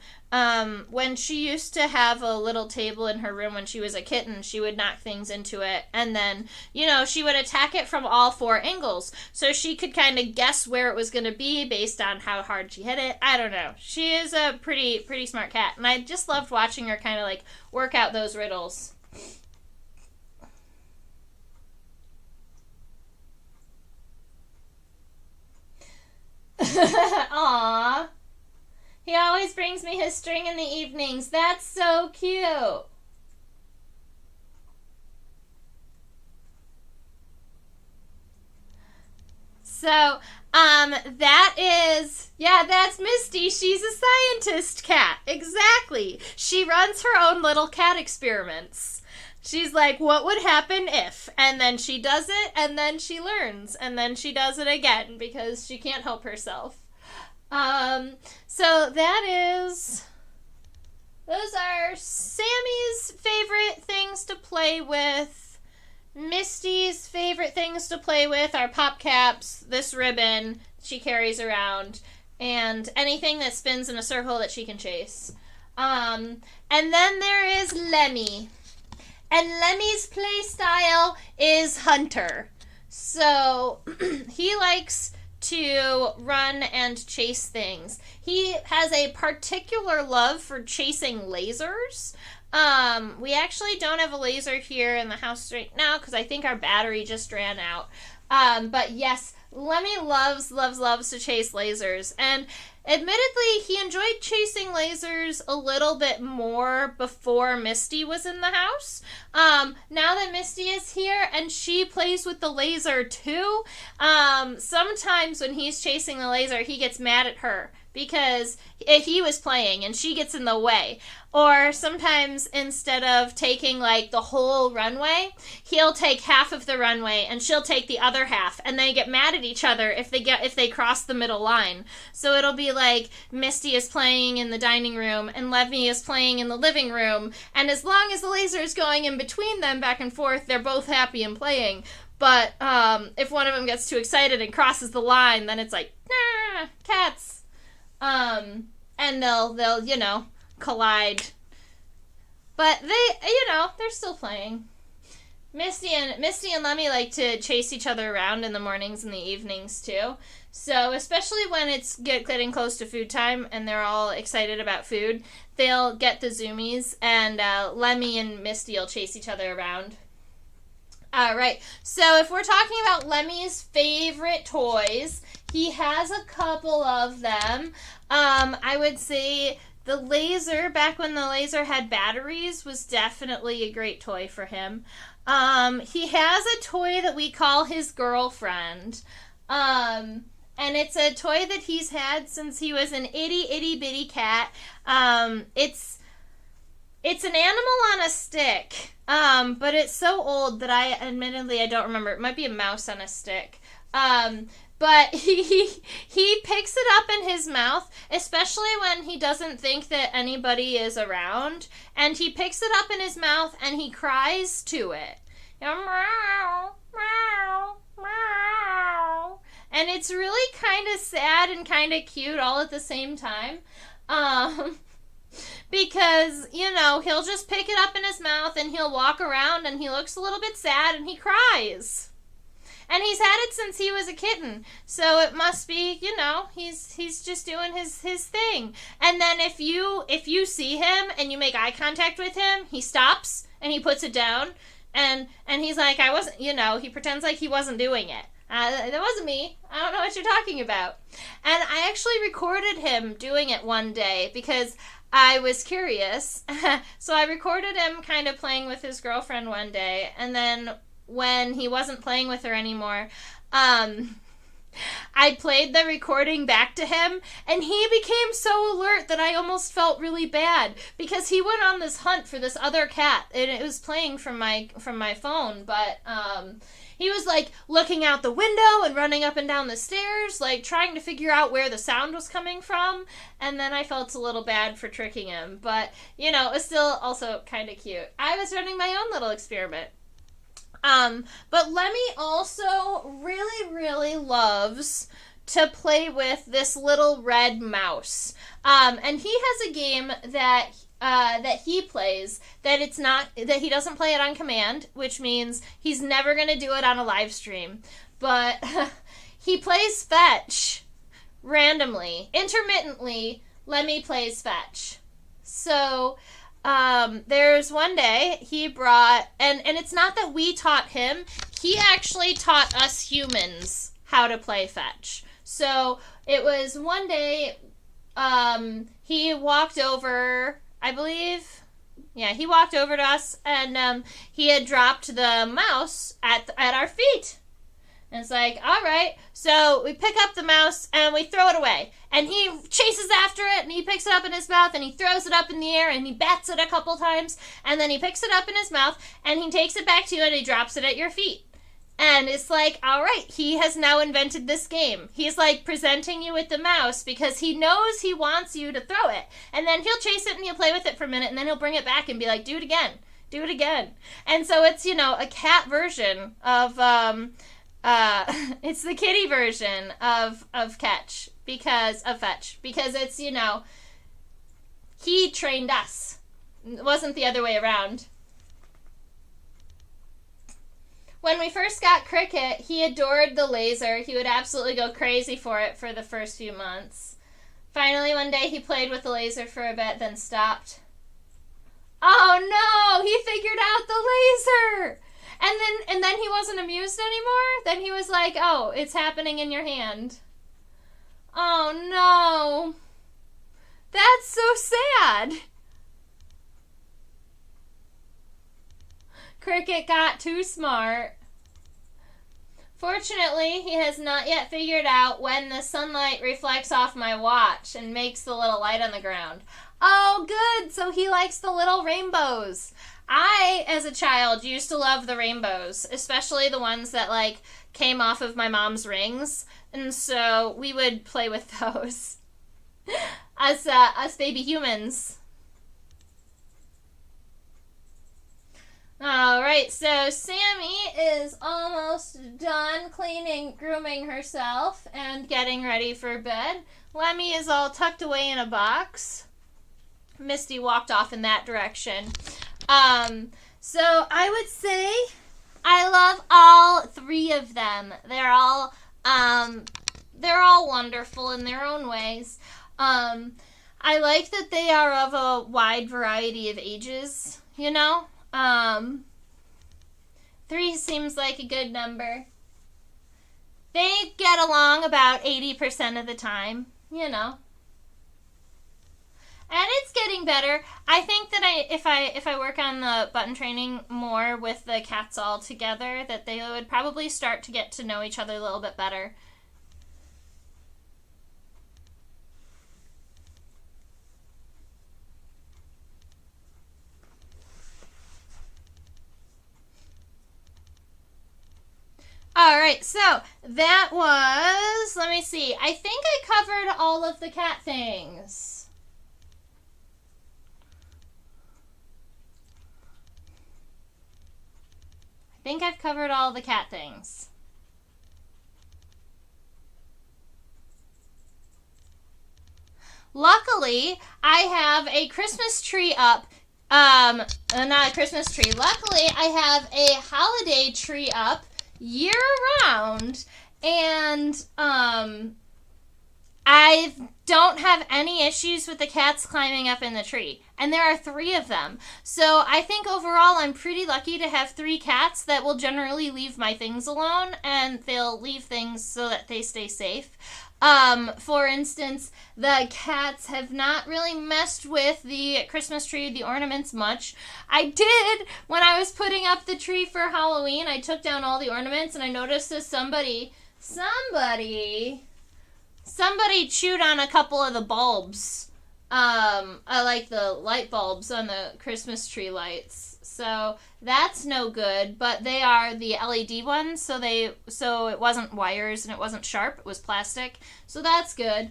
When she used to have a little table in her room when she was a kitten, she would knock things into it, and then, she would attack it from all 4 angles, so she could kind of guess where it was going to be based on how hard she hit it. I don't know. She is a pretty smart cat, and I just loved watching her kind of, like, work out those riddles. Aww. He always brings me his string in the evenings. That's so cute. So, that's Misty. She's a scientist cat. Exactly. She runs her own little cat experiments. She's like, what would happen if? And then she does it, and then she learns, and then she does it again because she can't help herself. So those are Sammie's favorite things to play with. Misty's favorite things to play with are pop caps, this ribbon she carries around, and anything that spins in a circle that she can chase. And then there is Lemmy. And Lemmy's play style is hunter. So he likes to run and chase things. He has a particular love for chasing lasers. We actually don't have a laser here in the house right now because I think our battery just ran out. But yes, Lemmy loves to chase lasers. And admittedly, he enjoyed chasing lasers a little bit more before Misty was in the house. Now that Misty is here and she plays with the laser too, sometimes when he's chasing the laser, he gets mad at her because he was playing and she gets in the way. Or sometimes instead of taking like the whole runway, he'll take half of the runway and she'll take the other half, and they get mad at each other if they cross the middle line. So it'll be like Misty is playing in the dining room and Lemmy is playing in the living room, and as long as the laser is going in between them back and forth, they're both happy and playing. But if one of them gets too excited and crosses the line, then it's like, nah, cats. And they'll collide. But they're still playing. Misty and Lemmy like to chase each other around in the mornings and the evenings too. So especially when it's getting close to food time and they're all excited about food, they'll get the zoomies, and Lemmy and Misty will chase each other around. Alright, so if we're talking about Lemmy's favorite toys, he has a couple of them. I would say the laser, back when the laser had batteries, was definitely a great toy for him. He has a toy that we call his girlfriend. And it's a toy that he's had since he was an itty bitty cat. It's an animal on a stick. But it's so old that I don't remember. It might be a mouse on a stick. But he picks it up in his mouth, especially when he doesn't think that anybody is around. And he picks it up in his mouth and he cries to it. Meow, meow, meow. And it's really kind of sad and kind of cute all at the same time. Because, he'll just pick it up in his mouth and he'll walk around and he looks a little bit sad and he cries. And he's had it since he was a kitten. So it must be, he's just doing his thing. And then if you see him and you make eye contact with him, he stops and he puts it down. And he's like, I wasn't, you know, he pretends like he wasn't doing it. That wasn't me. I don't know what you're talking about. And I actually recorded him doing it one day because I was curious. So I recorded him kind of playing with his girlfriend one day. And then when he wasn't playing with her anymore, I played the recording back to him, and he became so alert that I almost felt really bad because he went on this hunt for this other cat, and it was playing from my phone, but he was like looking out the window and running up and down the stairs, like trying to figure out where the sound was coming from, and then I felt a little bad for tricking him, but you know, it was still also kind of cute. I was running my own little experiment. But Lemmy also really, really loves to play with this little red mouse. And he has a game that he plays that he doesn't play it on command, which means he's never going to do it on a live stream. But he plays fetch randomly, intermittently. Lemmy plays fetch. So there's one day he brought, and it's not that we taught him, he actually taught us humans how to play fetch. So it was one day, he walked over, I believe, he walked over to us, and he had dropped the mouse at our feet. And it's like, all right. So we pick up the mouse and we throw it away. And he chases after it and he picks it up in his mouth and he throws it up in the air and he bats it a couple times. And then he picks it up in his mouth and he takes it back to you and he drops it at your feet. And it's like, all right, he has now invented this game. He's like presenting you with the mouse because he knows he wants you to throw it. And then he'll chase it and he'll play with it for a minute and then he'll bring it back and be like, do it again. Do it again. And so it's, you know, a cat version of, it's the kitty version of fetch because it's, you know, he trained us. It wasn't the other way around. When we first got Cricket, he adored the laser. He would absolutely go crazy for it for the first few months. Finally, one day he played with the laser for a bit, then stopped. Oh no, he figured out the laser! And then he wasn't amused anymore? Then he was like, oh, it's happening in your hand. Oh, no. That's so sad. Cricket got too smart. Fortunately, he has not yet figured out when the sunlight reflects off my watch and makes the little light on the ground. Oh, good. So he likes the little rainbows. I, as a child, used to love the rainbows, especially the ones that, like, came off of my mom's rings, and so we would play with those. Us baby humans. Alright, so Sammie is almost done grooming herself, and getting ready for bed. Lemmy is all tucked away in a box. Misty walked off in that direction. So I would say I love all three of them. They're all wonderful in their own ways. I like that they are of a wide variety of ages, you know? 3 seems like a good number. They get along about 80% of the time, you know? And it's getting better. I think that if I work on the button training more with the cats all together, that they would probably start to get to know each other a little bit better. Alright, so that was, let me see, I think I covered all of the cat things. I think I've covered all the cat things. Luckily, I have a Christmas tree up. Not a Christmas tree. Luckily, I have a holiday tree up year round. And I don't have any issues with the cats climbing up in the tree. And there are 3 of them. So I think overall I'm pretty lucky to have 3 cats that will generally leave my things alone, and they'll leave things so that they stay safe. For instance, the cats have not really messed with the Christmas tree, the ornaments much. I did, when I was putting up the tree for Halloween, I took down all the ornaments, and I noticed that somebody chewed on a couple of the bulbs. I like the light bulbs on the Christmas tree lights. So that's no good, but they are the LED ones, so it wasn't wires and it wasn't sharp, it was plastic. So that's good.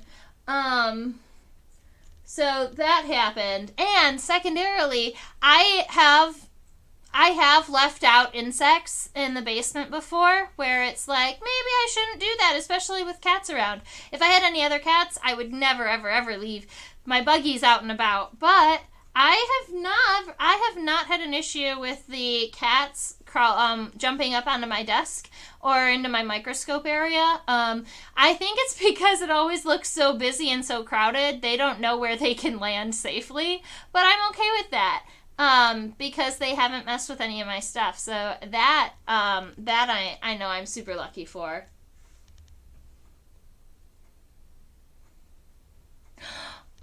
So that happened. And secondarily, I have left out insects in the basement before, where it's like, maybe I shouldn't do that, especially with cats around. If I had any other cats, I would never, ever, ever leave my buggies out and about. But I have not had an issue with the cats jumping up onto my desk or into my microscope area. I think it's because it always looks so busy and so crowded, they don't know where they can land safely. But I'm okay with that. Because they haven't messed with any of my stuff. So that I know I'm super lucky for.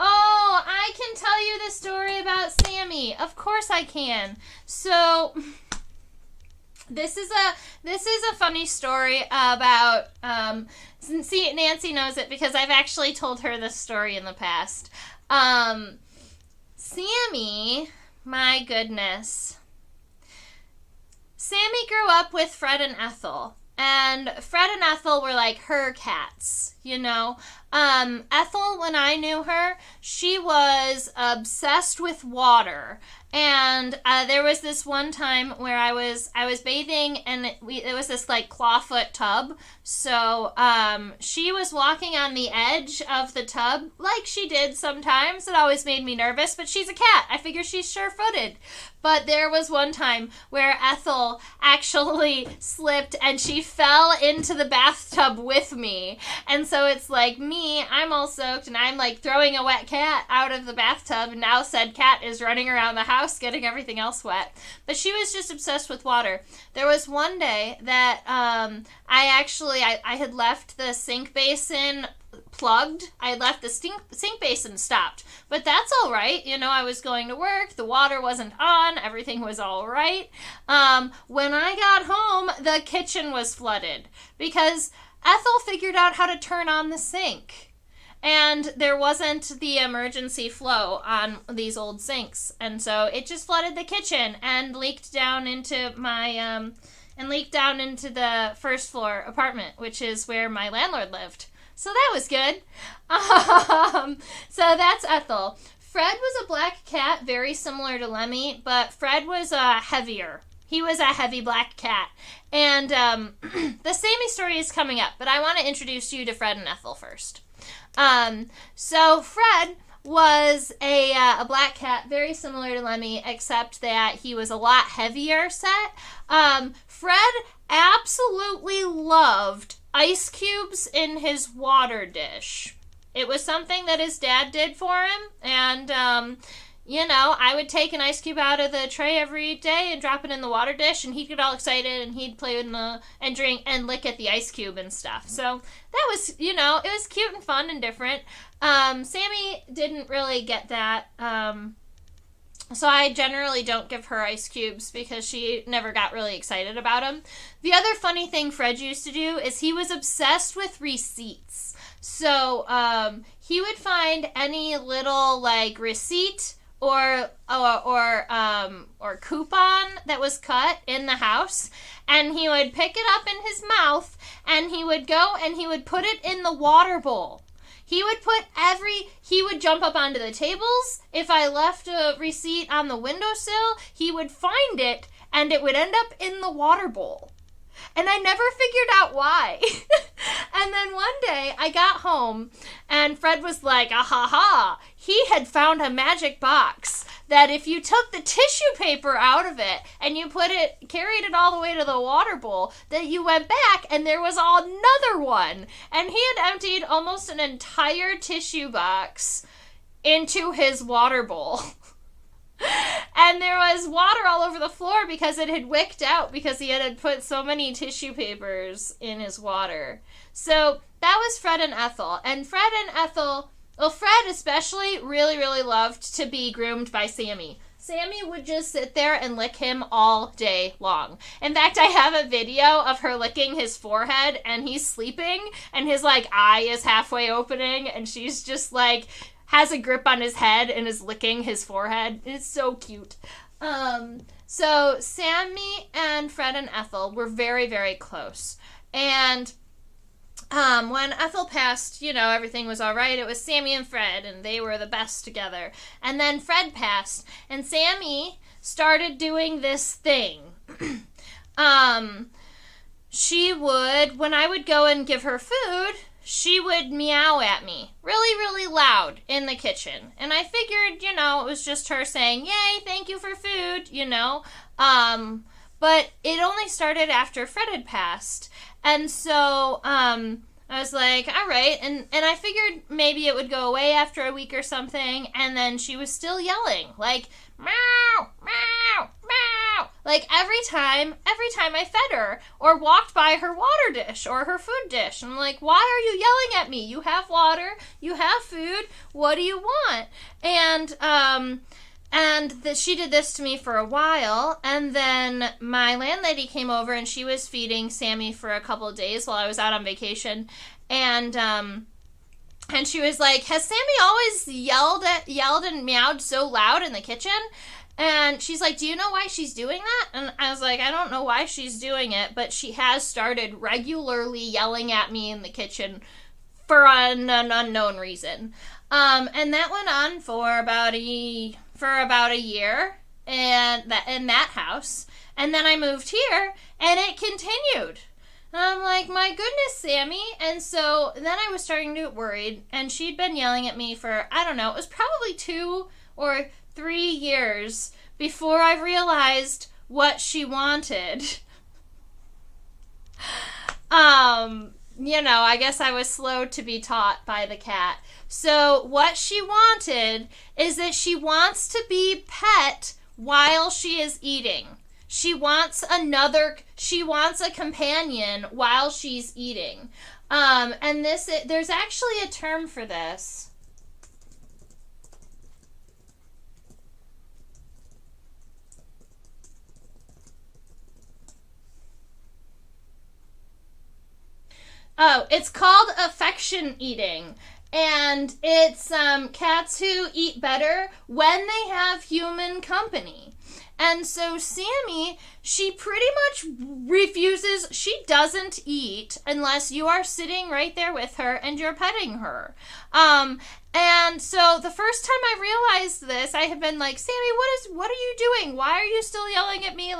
Oh, I can tell you the story about Sammie. Of course I can. So this is a funny story about see, Nancy knows it because I've actually told her this story in the past. Sammie, my goodness. Sammie grew up with Fred and Ethel. And Fred and Ethel were like her cats, you know. Ethel, when I knew her, she was obsessed with water. And there was this one time where I was bathing, and it was this like clawfoot tub. So she was walking on the edge of the tub like she did sometimes. It always made me nervous, but she's a cat. I figure she's sure-footed. But there was one time where Ethel actually slipped and she fell into the bathtub with me. And so it's like me, I'm all soaked, and I'm like throwing a wet cat out of the bathtub, and now said cat is running around the house getting everything else wet. But she was just obsessed with water. There was one day that I had left the sink basin plugged. I had left the sink basin stopped. But that's all right. You know, I was going to work. The water wasn't on. Everything was all right. When I got home, the kitchen was flooded because Ethel figured out how to turn on the sink. And there wasn't the emergency flow on these old sinks. And so it just flooded the kitchen and leaked down into my, leaked down into the first floor apartment, which is where my landlord lived. So that was good. So that's Ethel. Fred was a black cat, very similar to Lemmy, but Fred was heavier. He was a heavy black cat. And the Sammie story is coming up, but I want to introduce you to Fred and Ethel first. So Fred was a black cat, very similar to Lemmy, except that he was a lot heavier set. Fred absolutely loved ice cubes in his water dish. It was something that his dad did for him, and you know, I would take an ice cube out of the tray every day and drop it in the water dish, and he'd get all excited, and he'd play with and drink and lick at the ice cube and stuff. So that was, you know, it was cute and fun and different. Sammie didn't really get that. So I generally don't give her ice cubes because she never got really excited about them. The other funny thing Fred used to do is he was obsessed with receipts. So he would find any little like receipt or coupon that was cut in the house, and he would pick it up in his mouth, and he would go and he would put it in the water bowl. He would jump up onto the tables. If I left a receipt on the windowsill, he would find it, and it would end up in the water bowl. And I never figured out why. And then one day I got home and Fred was like, ah ha ha, he had found a magic box that if you took the tissue paper out of it and you carried it all the way to the water bowl, that you went back and there was another one. And he had emptied almost an entire tissue box into his water bowl. And there was water all over the floor because it had wicked out because he had put so many tissue papers in his water. So that was Fred and Ethel. And Fred and Ethel, well, Fred especially really, really loved to be groomed by Sammie. Sammie would just sit there and lick him all day long. In fact, I have a video of her licking his forehead and he's sleeping and his eye is halfway opening and she's just has a grip on his head and is licking his forehead. It's so cute. So Sammie and Fred and Ethel were very, very close. And when Ethel passed, everything was all right. It was Sammie and Fred, and they were the best together. And then Fred passed, and Sammie started doing this thing. She would, when I would go and give her food, she would meow at me really, really loud in the kitchen. And I figured, it was just her saying, yay, thank you for food, But it only started after Fred had passed. And so I was like, all right. And I figured maybe it would go away after a week or something. And then she was still yelling, meow, meow, meow. Every time I fed her or walked by her water dish or her food dish. I'm like, why are you yelling at me? You have water, you have food, what do you want? And she did this to me for a while, and then my landlady came over and she was feeding Sammie for a couple of days while I was out on vacation, and she was like, has Sammie always yelled and meowed so loud in the kitchen? And she's like, do you know why she's doing that? And I was like, I don't know why she's doing it, but she has started regularly yelling at me in the kitchen for an unknown reason. And that went on for about a year in that house. And then I moved here and it continued. And I'm like, my goodness, Sammie. And so then I was starting to get worried, and she'd been yelling at me for, I don't know, it was probably 2 or 3 years before I realized what she wanted. I guess I was slow to be taught by the cat. So what she wanted is that she wants to be pet while she is eating. She wants a companion while she's eating. And there's actually a term for this. Oh, it's called affection eating. And it's cats who eat better when they have human company. And so Sammie, she pretty much refuses. She doesn't eat unless you are sitting right there with her and you're petting her. And so the first time I realized this, I had been like, Sammie, what are you doing? Why are you still yelling at me?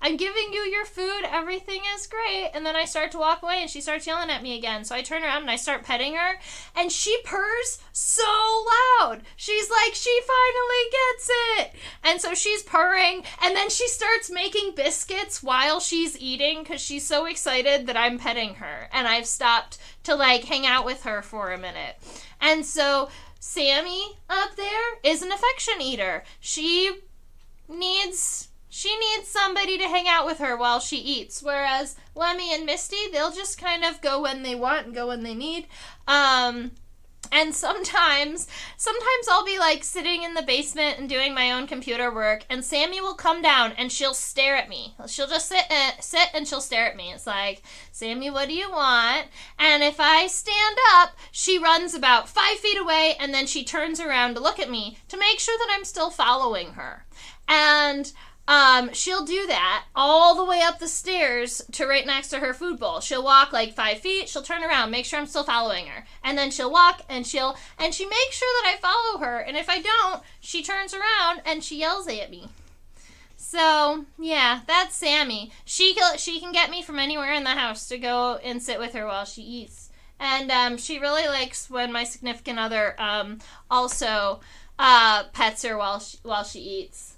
I'm giving you your food. Everything is great. And then I start to walk away and she starts yelling at me again. So I turn around and I start petting her and she purrs so loud. She's like, she finally gets it. And so she's purring and then she starts making biscuits while she's eating because she's so excited that I'm petting her. And I've stopped to hang out with her for a minute. And so Sammie up there is an affection eater. She needs somebody to hang out with her while she eats. Whereas Lemmy and Misty, they'll just kind of go when they want and go when they need. And sometimes I'll be sitting in the basement and doing my own computer work, and Sammie will come down and she'll stare at me. She'll just sit and she'll stare at me. It's like, Sammie, what do you want? And if I stand up, she runs about 5 feet away and then she turns around to look at me to make sure that I'm still following her. And she'll do that all the way up the stairs to right next to her food bowl. She'll walk 5 feet, she'll turn around, make sure I'm still following her. And then she'll walk and she makes sure that I follow her. And if I don't, she turns around and she yells at me. So, yeah, that's Sammie. She can get me from anywhere in the house to go and sit with her while she eats. And she really likes when my significant other also pets her while she eats.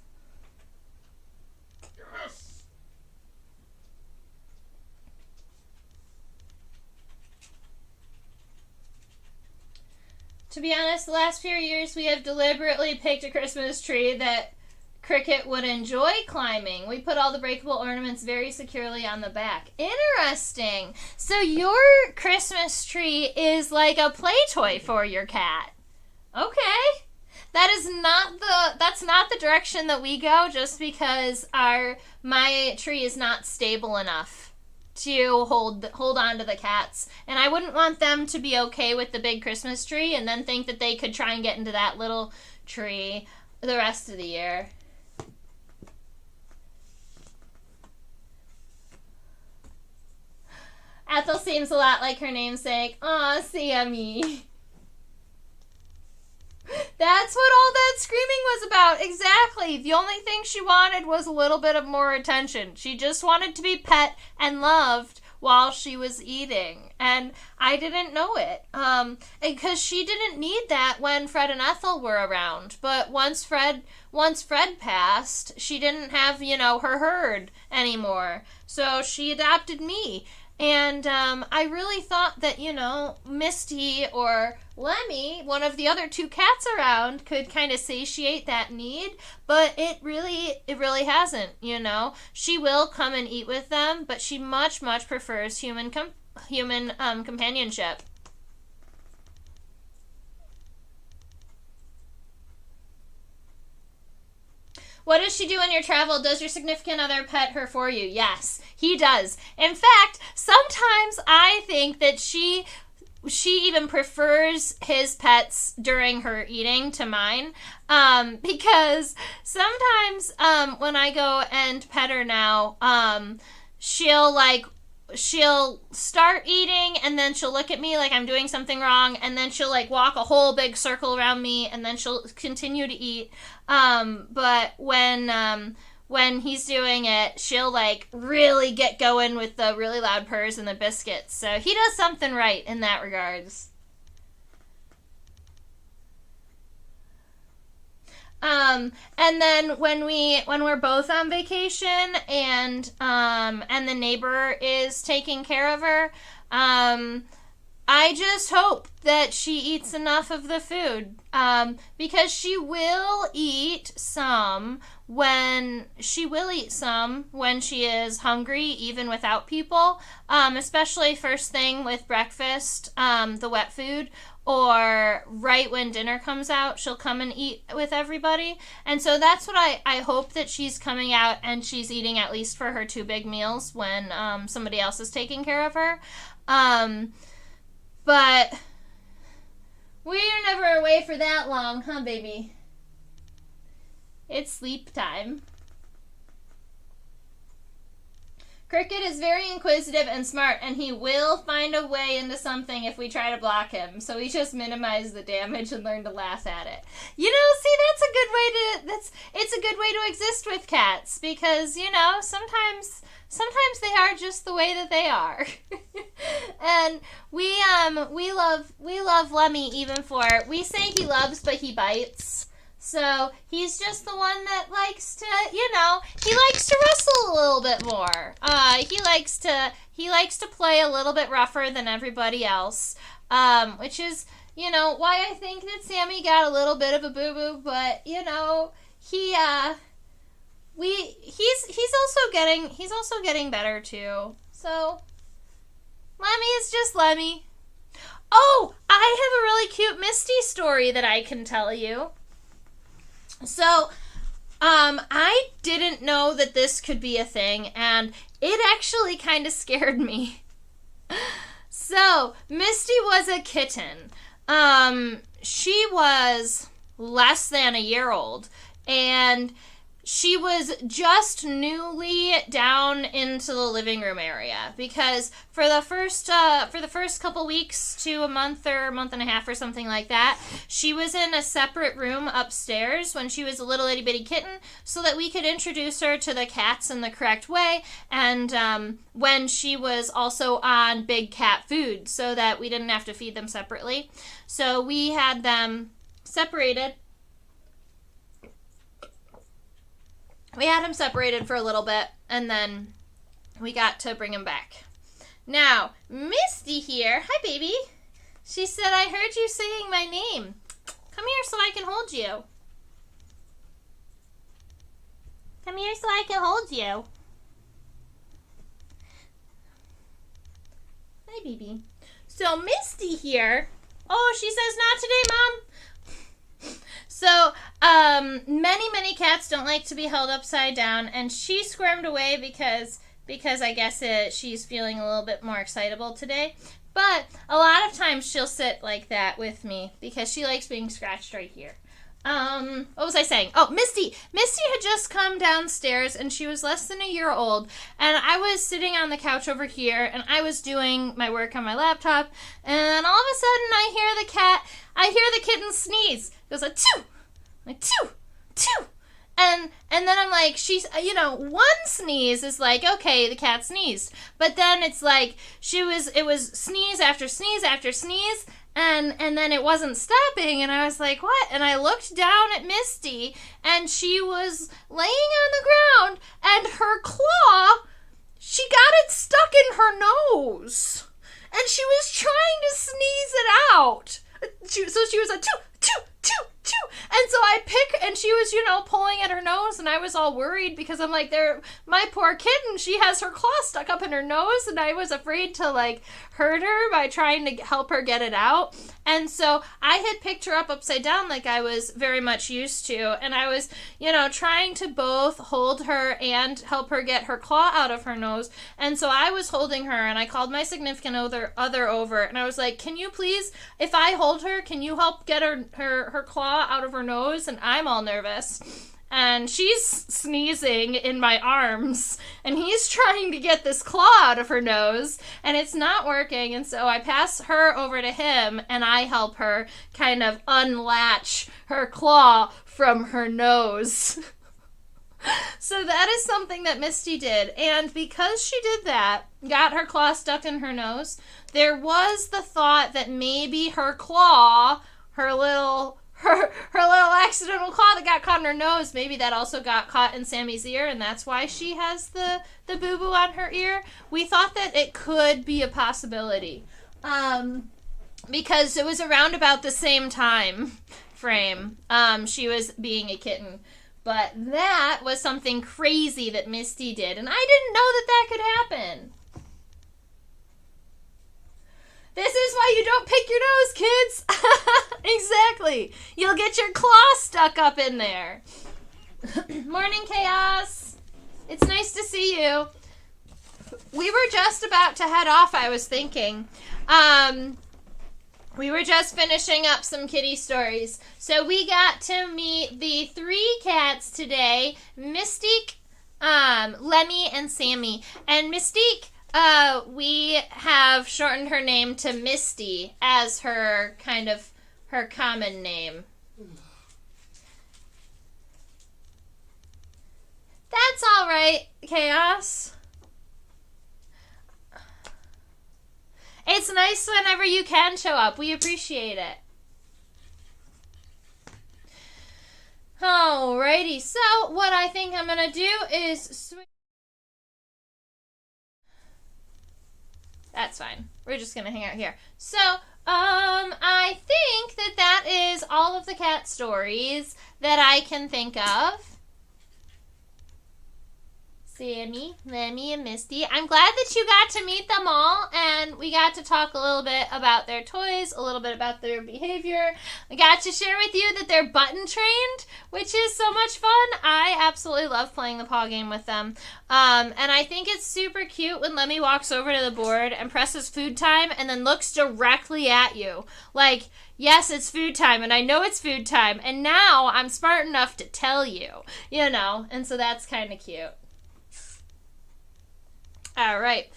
To be honest, the last few years we have deliberately picked a Christmas tree that Cricket would enjoy climbing. We put all the breakable ornaments very securely on the back. Interesting. So your Christmas tree is like a play toy for your cat. Okay. That's not the direction that we go, just because my tree is not stable enough to hold on to the cats, and I wouldn't want them to be okay with the big Christmas tree and then think that they could try and get into that little tree the rest of the year. Ethel seems a lot like her namesake. Aw, Sammie. That's what all that screaming was about. Exactly. The only thing she wanted was a little bit of more attention. She just wanted to be pet and loved while she was eating. And I didn't know it. Because she didn't need that when Fred and Ethel were around. But once Fred passed, she didn't have, her herd anymore. So she adopted me. And I really thought that, Misty or Lemmy, one of the other two cats around, could kind of satiate that need, but it really hasn't, She will come and eat with them, but she much prefers human companionship. What does she do in your travel? Does your significant other pet her for you? Yes, he does. In fact, sometimes I think that she even prefers his pets during her eating to mine, because sometimes when I go and pet her now, she'll start eating, and then she'll look at me like I'm doing something wrong, and then she'll walk a whole big circle around me, and then she'll continue to eat. But when he's doing it, she'll really get going with the really loud purrs and the biscuits. So he does something right in that regards. And then when we're both on vacation and the neighbor is taking care of her, I just hope that she eats enough of the food, because she will eat some when she is hungry, even without people, especially first thing with breakfast, the wet food, or right when dinner comes out, she'll come and eat with everybody. And so that's what I hope, that she's coming out and she's eating at least for her 2 big meals when somebody else is taking care of her. But we're never away for that long, huh, baby? It's sleep time. Cricket is very inquisitive and smart, and he will find a way into something if we try to block him. So we just minimize the damage and learn to laugh at it. See, that's a good way it's a good way to exist with cats, because, sometimes they are just the way that they are. And we love Lemmy even for, we say he loves, but he bites. So he's just the one that likes to, he likes to wrestle a little bit more. He likes to play a little bit rougher than everybody else, which is, why I think that Sammie got a little bit of a boo-boo, but, he's also getting better too. So Lemmy is just Lemmy. Oh, I have a really cute Misty story that I can tell you. So, I didn't know that this could be a thing, and it actually kind of scared me. So, Misty was a kitten. She was less than a year old, and she was just newly down into the living room area, because for the first couple weeks to a month or a month and a half or something like that, she was in a separate room upstairs when she was a little itty bitty kitten, so that we could introduce her to the cats in the correct way, and when she was also on big cat food, so that we didn't have to feed them separately. So we had them separated. we had him separated for a little bit, and then we got to bring him back. Now, Misty here, hi baby. She said, I heard you saying my name. Come here so I can hold you. Come here so I can hold you. Hi, baby. So, Misty here. Oh, she says, not today, Mom. So, many cats don't like to be held upside down, and she squirmed away because I guess she's feeling a little bit more excitable today. But a lot of times she'll sit like that with me because she likes being scratched right here. What was I saying? Oh, Misty! Misty had just come downstairs and she was less than a year old, and I was sitting on the couch over here and I was doing my work on my laptop, and all of a sudden I hear the kitten sneeze. It goes like, "Choo!" Like, "Choo! Choo!" And then I'm like, she's, one sneeze is like, okay, the cat sneezed. But then it's like, it was sneeze after sneeze after sneeze, and then it wasn't stopping, and I was like, what? And I looked down at Misty, and she was laying on the ground, and her claw, she got it stuck in her nose. And she was trying to sneeze it out. So she was like, "Choo, choo, choo, choo." And so and she was, pulling at her nose, and I was all worried because I'm like, my poor kitten, she has her claw stuck up in her nose, and I was afraid to, like, hurt her by trying to help her get it out. And so I had picked her up upside down like I was very much used to, and I was, trying to both hold her and help her get her claw out of her nose. And so I was holding her, and I called my significant other over, and I was like, can you please, if I hold her, can you help get her claw out of her nose? And I'm all nervous. And she's sneezing in my arms, and he's trying to get this claw out of her nose, and it's not working. And so I pass her over to him, and I help her kind of unlatch her claw from her nose. So that is something that Misty did. And because she did that, got her claw stuck in her nose, there was the thought that maybe her claw, her little accidental claw that got caught in her nose, maybe that also got caught in Sammie's ear, and that's why she has the boo-boo on her ear. We thought that it could be a possibility. Because it was around about the same time frame she was being a kitten. But that was something crazy that Misty did, and I didn't know that could happen. This is why you don't pick your nose, kids. Exactly. You'll get your claw stuck up in there. Morning, Chaos. It's nice to see you. We were just about to head off, I was thinking. We were just finishing up some kitty stories. So we got to meet the 3 cats today. Mystique, Lemmy, and Sammie. And Mystique, we have shortened her name to Misty as her common name. That's all right, Chaos. It's nice whenever you can show up. We appreciate it. Alrighty, so what I think I'm going to do is switch. That's fine. We're just going to hang out here. So, I think that is all of the cat stories that I can think of. Sammie, Lemmy, and Misty. I'm glad that you got to meet them all, and we got to talk a little bit about their toys, a little bit about their behavior. I got to share with you that they're button trained, which is so much fun. I absolutely love playing the paw game with them. And I think it's super cute when Lemmy walks over to the board and presses food time and then looks directly at you. Like, yes, it's food time, and I know it's food time, and now I'm smart enough to tell you, and so that's kind of cute. All right.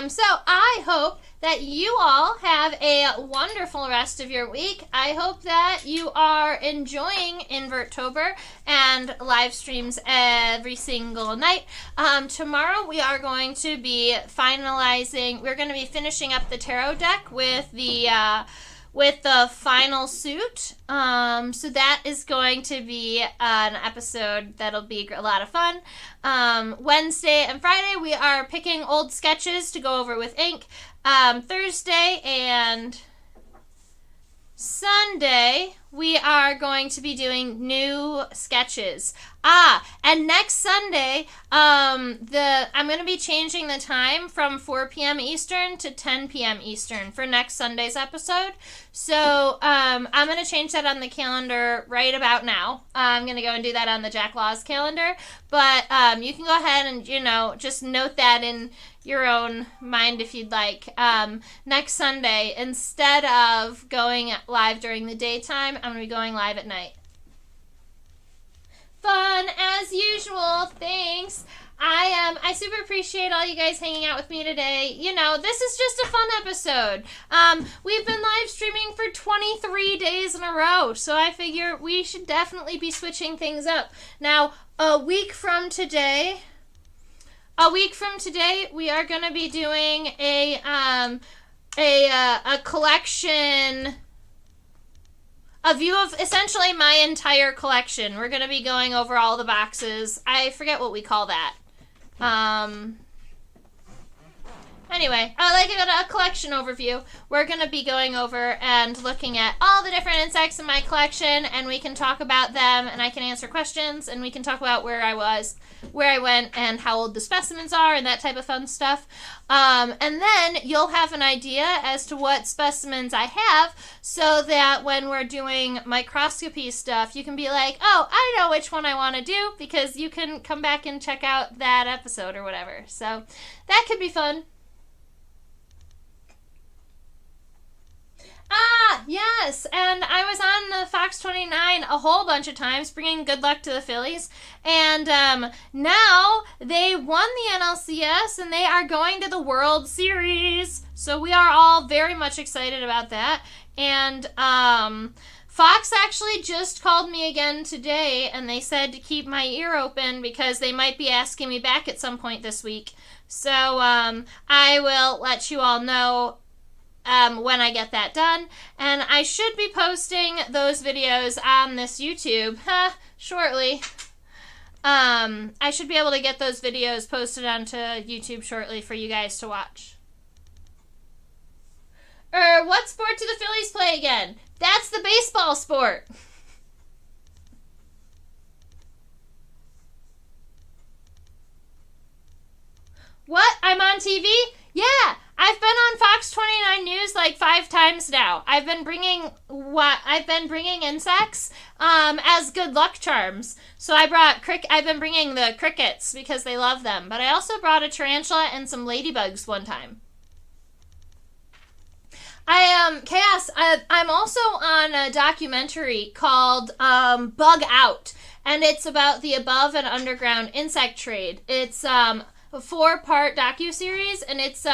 So I hope that you all have a wonderful rest of your week. I hope that you are enjoying Invertober and live streams every single night. Tomorrow we are going to be finishing up the tarot deck with the with the final suit. So that is going to be an episode that'll be a lot of fun. Wednesday and Friday, we are picking old sketches to go over with ink. Thursday and Sunday, we are going to be doing new sketches. And next Sunday, I'm going to be changing the time from 4 p.m. Eastern to 10 p.m. Eastern for next Sunday's episode. So I'm going to change that on the calendar right about now. I'm going to go and do that on the Jack Law's calendar. But you can go ahead and, just note that in your own mind if you'd like. Next Sunday, instead of going live during the daytime, I'm going to be going live at night. Fun as usual. Thanks. I super appreciate all you guys hanging out with me today. This is just a fun episode. We've been live streaming for 23 days in a row, so I figure we should definitely be switching things up. Now, a week from today, we are going to be doing a collection. A view of essentially my entire collection. We're going to be going over all the boxes. I forget what we call that. Anyway, like a collection overview. We're going to be going over and looking at all the different insects in my collection, and we can talk about them, and I can answer questions, and we can talk about where I went, and how old the specimens are, and that type of fun stuff. And then you'll have an idea as to what specimens I have, so that when we're doing microscopy stuff, you can be like, oh, I know which one I want to do, because you can come back and check out that episode or whatever. So that could be fun. Yes, and I was on the Fox 29 a whole bunch of times, bringing good luck to the Phillies, and now they won the NLCS, and they are going to the World Series, so we are all very much excited about that, and Fox actually just called me again today, and they said to keep my ear open, because they might be asking me back at some point this week, so I will let you all know when I get that done, and I should be posting those videos on this YouTube shortly. I should be able to get those videos posted onto YouTube shortly for you guys to watch. What sport do the Phillies play again? That's the baseball sport. What? I'm on TV? Yeah, I've been on Fox 29 News like 5 times now. I've been bringing insects as good luck charms. So I've been bringing the crickets because they love them, but I also brought a tarantula and some ladybugs one time. Chaos, I'm also on a documentary called Bug Out, and it's about the above and underground insect trade. It's a 4-part docuseries, and it's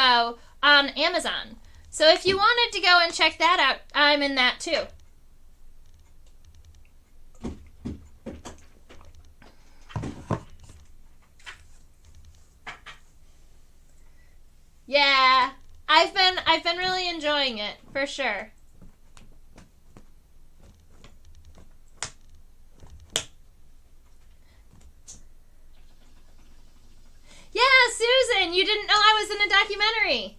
on Amazon. So if you wanted to go and check that out, I'm in that too. Yeah, I've been really enjoying it, for sure. Yeah, Susan, you didn't know I was in a documentary.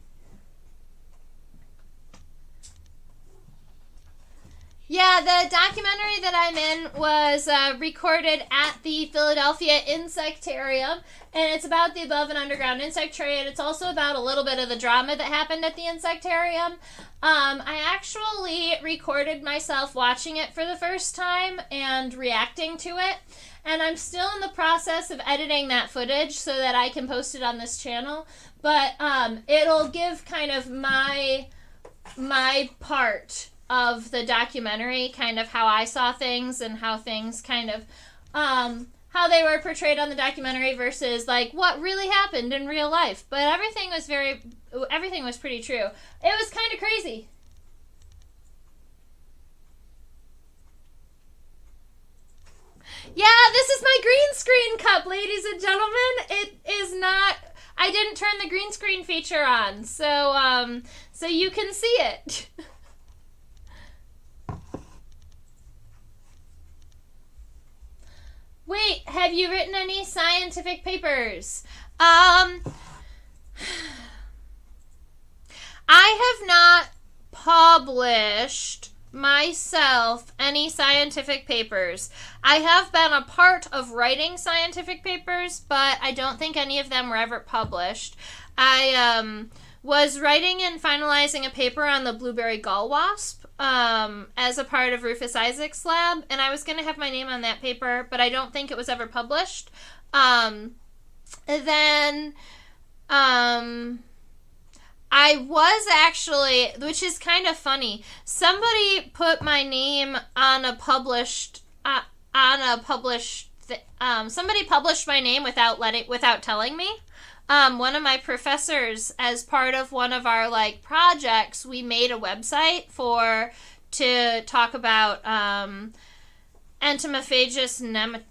Yeah, the documentary that I'm in was recorded at the Philadelphia Insectarium, and it's about the above and underground insect trade. It's also about a little bit of the drama that happened at the Insectarium. I actually recorded myself watching it for the first time and reacting to it. And I'm still in the process of editing that footage so that I can post it on this channel. But it'll give kind of my part of the documentary, kind of how I saw things and how things kind of, how they were portrayed on the documentary versus like what really happened in real life. But everything was pretty true. It was kind of crazy. Yeah, this is my green screen cup, ladies and gentlemen. It is not, I didn't turn the green screen feature on, so you can see it. Have you written any scientific papers? I have not published myself any scientific papers. I have been a part of writing scientific papers, but I don't think any of them were ever published. I was writing and finalizing a paper on the blueberry gall wasp as a part of Rufus Isaac's lab, and I was going to have my name on that paper, but I don't think it was ever published. I was actually, which is kind of funny, somebody put my name on a published, somebody published my name without telling me. One of my professors, as part of one of our projects, we made a website to talk about entomophagous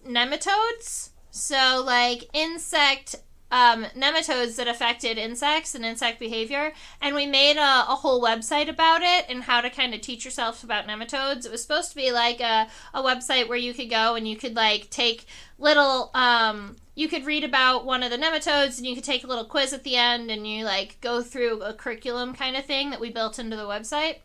nematodes. So insect nematodes that affected insects and insect behavior, and we made a whole website about it and how to kind of teach yourself about nematodes. It was supposed to be a website where you could go and you could take little you could read about one of the nematodes and you could take a little quiz at the end and you go through a curriculum kind of thing that we built into the website,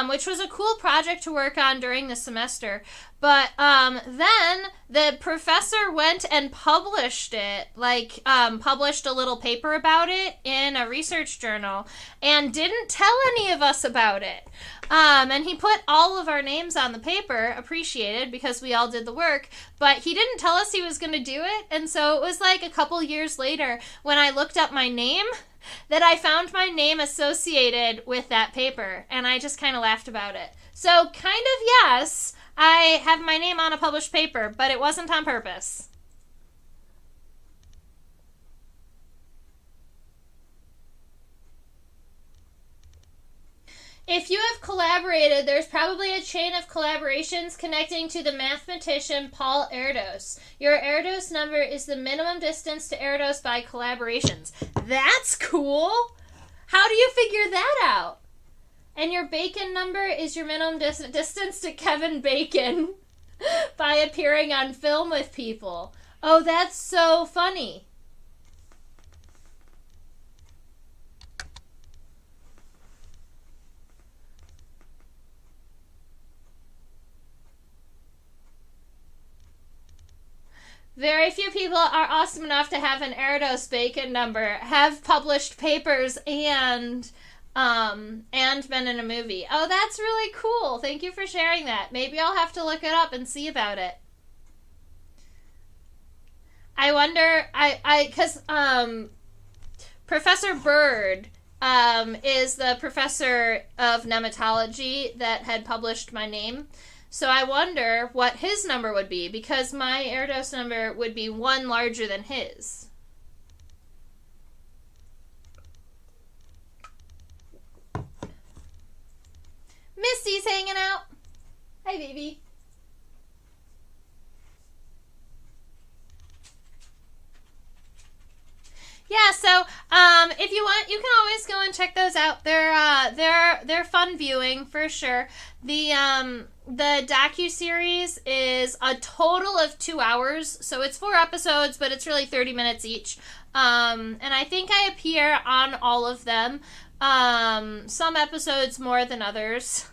which was a cool project to work on during the semester. But then the professor went and published it, published a little paper about it in a research journal and didn't tell any of us about it. And he put all of our names on the paper, appreciated, because we all did the work, but he didn't tell us he was going to do it. And so it was a couple years later when I looked up my name that I found my name associated with that paper, and I just kind of laughed about it. So kind of yes, I have my name on a published paper, but it wasn't on purpose. If you have collaborated, there's probably a chain of collaborations connecting to the mathematician Paul Erdos. Your Erdos number is the minimum distance to Erdos by collaborations. That's cool! How do you figure that out? And your Bacon number is your minimum distance to Kevin Bacon by appearing on film with people. Oh, that's so funny. Very few people are awesome enough to have an Erdos Bacon number, have published papers, and been in a movie. Oh, that's really cool. Thank you for sharing that. Maybe I'll have to look it up and see about it. I wonder, because Professor Bird is the professor of nematology that had published my name. So I wonder what his number would be, because my Erdos number would be one larger than his. Misty's hanging out. Hi, baby. Yeah, so if you want, you can always go and check those out. They're fun viewing for sure. The docuseries is a total of 2 hours, so it's 4 episodes, but it's really 30 minutes each. And I think I appear on all of them. Some episodes more than others.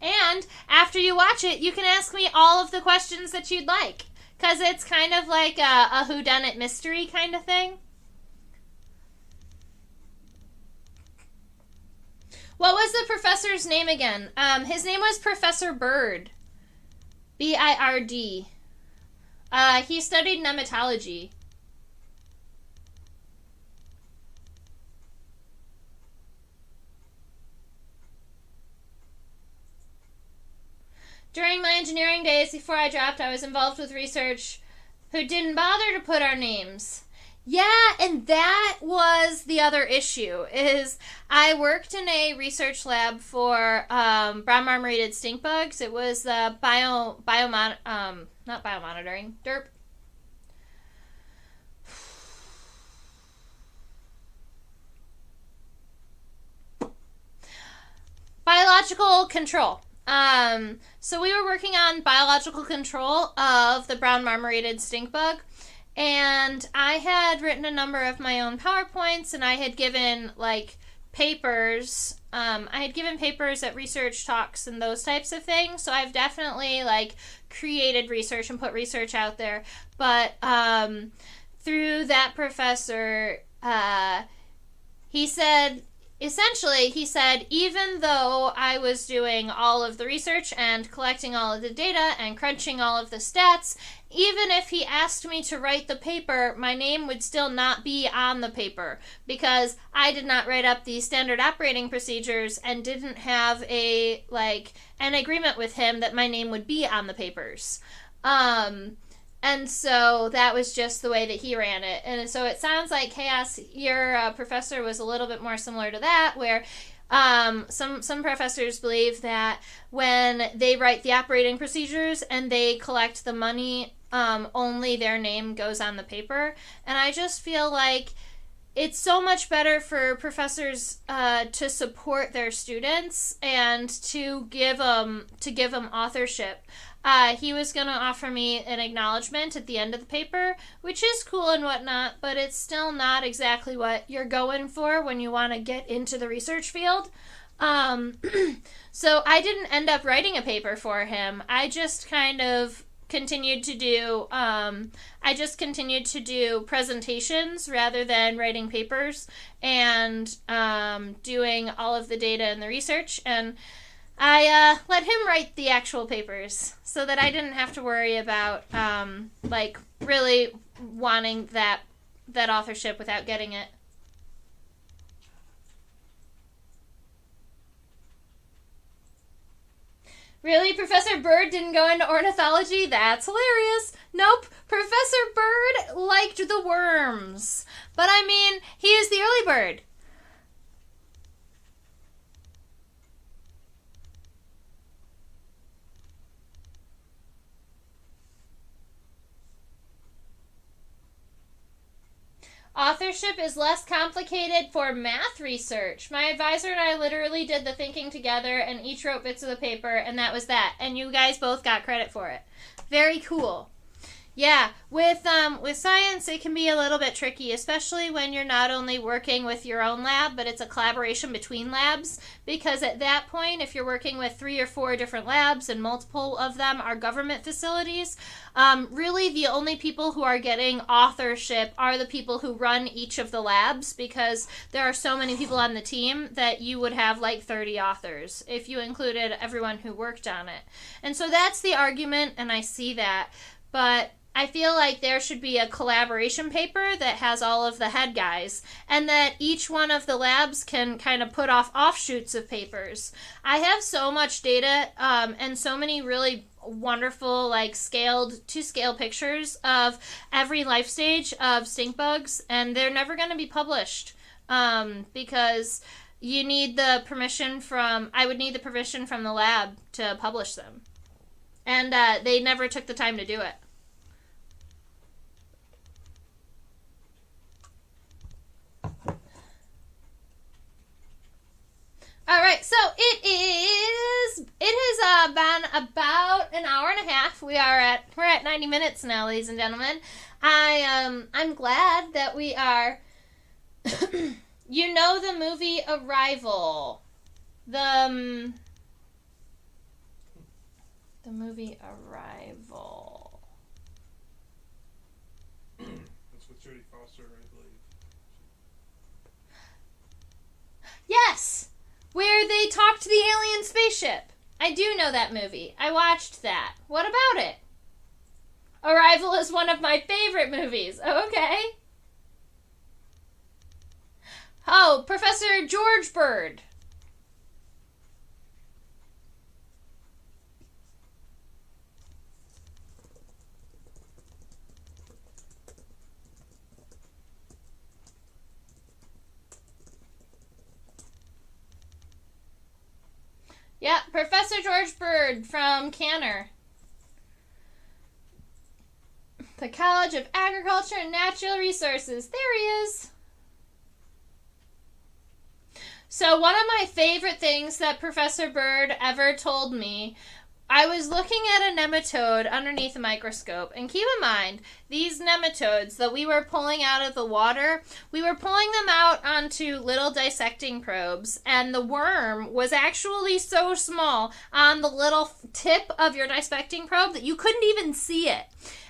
And after you watch it, you can ask me all of the questions that you'd like. Because it's kind of like a whodunit mystery kind of thing. What was the professor's name again? His name was Professor Bird. B-I-R-D. He studied nematology. During my engineering days, before I dropped, I was involved with research who didn't bother to put our names. Yeah, and that was the other issue, is I worked in a research lab for brown marmorated stink bugs. It was the derp. Biological control. So we were working on biological control of the brown marmorated stink bug. And I had written a number of my own PowerPoints, and I had given, like, papers. I had given papers at research talks and those types of things. So I've definitely, like, created research and put research out there. But through that professor, he said, even though I was doing all of the research and collecting all of the data and crunching all of the stats, even if he asked me to write the paper, my name would still not be on the paper because I did not write up the standard operating procedures and didn't have an agreement with him that my name would be on the papers. And so that was just the way that he ran it. And so it sounds like, Chaos, your professor was a little bit more similar to that, where some professors believe that when they write the operating procedures and they collect the money, only their name goes on the paper. And I just feel like it's so much better for professors to support their students and to give them authorship. He was going to offer me an acknowledgement at the end of the paper, which is cool and whatnot, but it's still not exactly what you're going for when you want to get into the research field. So I didn't end up writing a paper for him. I just kind of continued to do presentations rather than writing papers and doing all of the data and the research, and I let him write the actual papers so that I didn't have to worry about really wanting that authorship without getting it. Really? Professor Bird didn't go into ornithology? That's hilarious. Nope. Professor Bird liked the worms. But I mean, he is the early bird. Authorship is less complicated for math research. My advisor and I literally did the thinking together and each wrote bits of the paper, and that was that. And you guys both got credit for it. Very cool. Yeah, with science, it can be a little bit tricky, especially when you're not only working with your own lab, but it's a collaboration between labs, because at that point, if you're working with 3 or 4 different labs and multiple of them are government facilities, really the only people who are getting authorship are the people who run each of the labs, because there are so many people on the team that you would have like 30 authors if you included everyone who worked on it. And so that's the argument, and I see that. But I feel like there should be a collaboration paper that has all of the head guys, and that each one of the labs can kind of put off offshoots of papers. I have so much data and so many really wonderful scaled to scale pictures of every life stage of stink bugs, and they're never going to be published because you need the permission I would need the permission from the lab to publish them, and they never took the time to do it. All right, so it has been about an hour and a half. We're at 90 minutes now, ladies and gentlemen. I'm glad that we are. You know the movie Arrival, the movie Arrival. That's with Jodie Foster, I believe. Yes. Where they talk to the alien spaceship. I do know that movie. I watched that. What about it? Arrival is one of my favorite movies. Okay. Oh, Professor George Bird. Yeah, Professor George Bird from Canner. The College of Agriculture and Natural Resources. There he is. So one of my favorite things that Professor Bird ever told me, I was looking at a nematode underneath a microscope, and keep in mind, these nematodes that we were pulling out of the water, we were pulling them out onto little dissecting probes, and the worm was actually so small on the little tip of your dissecting probe that you couldn't even see it.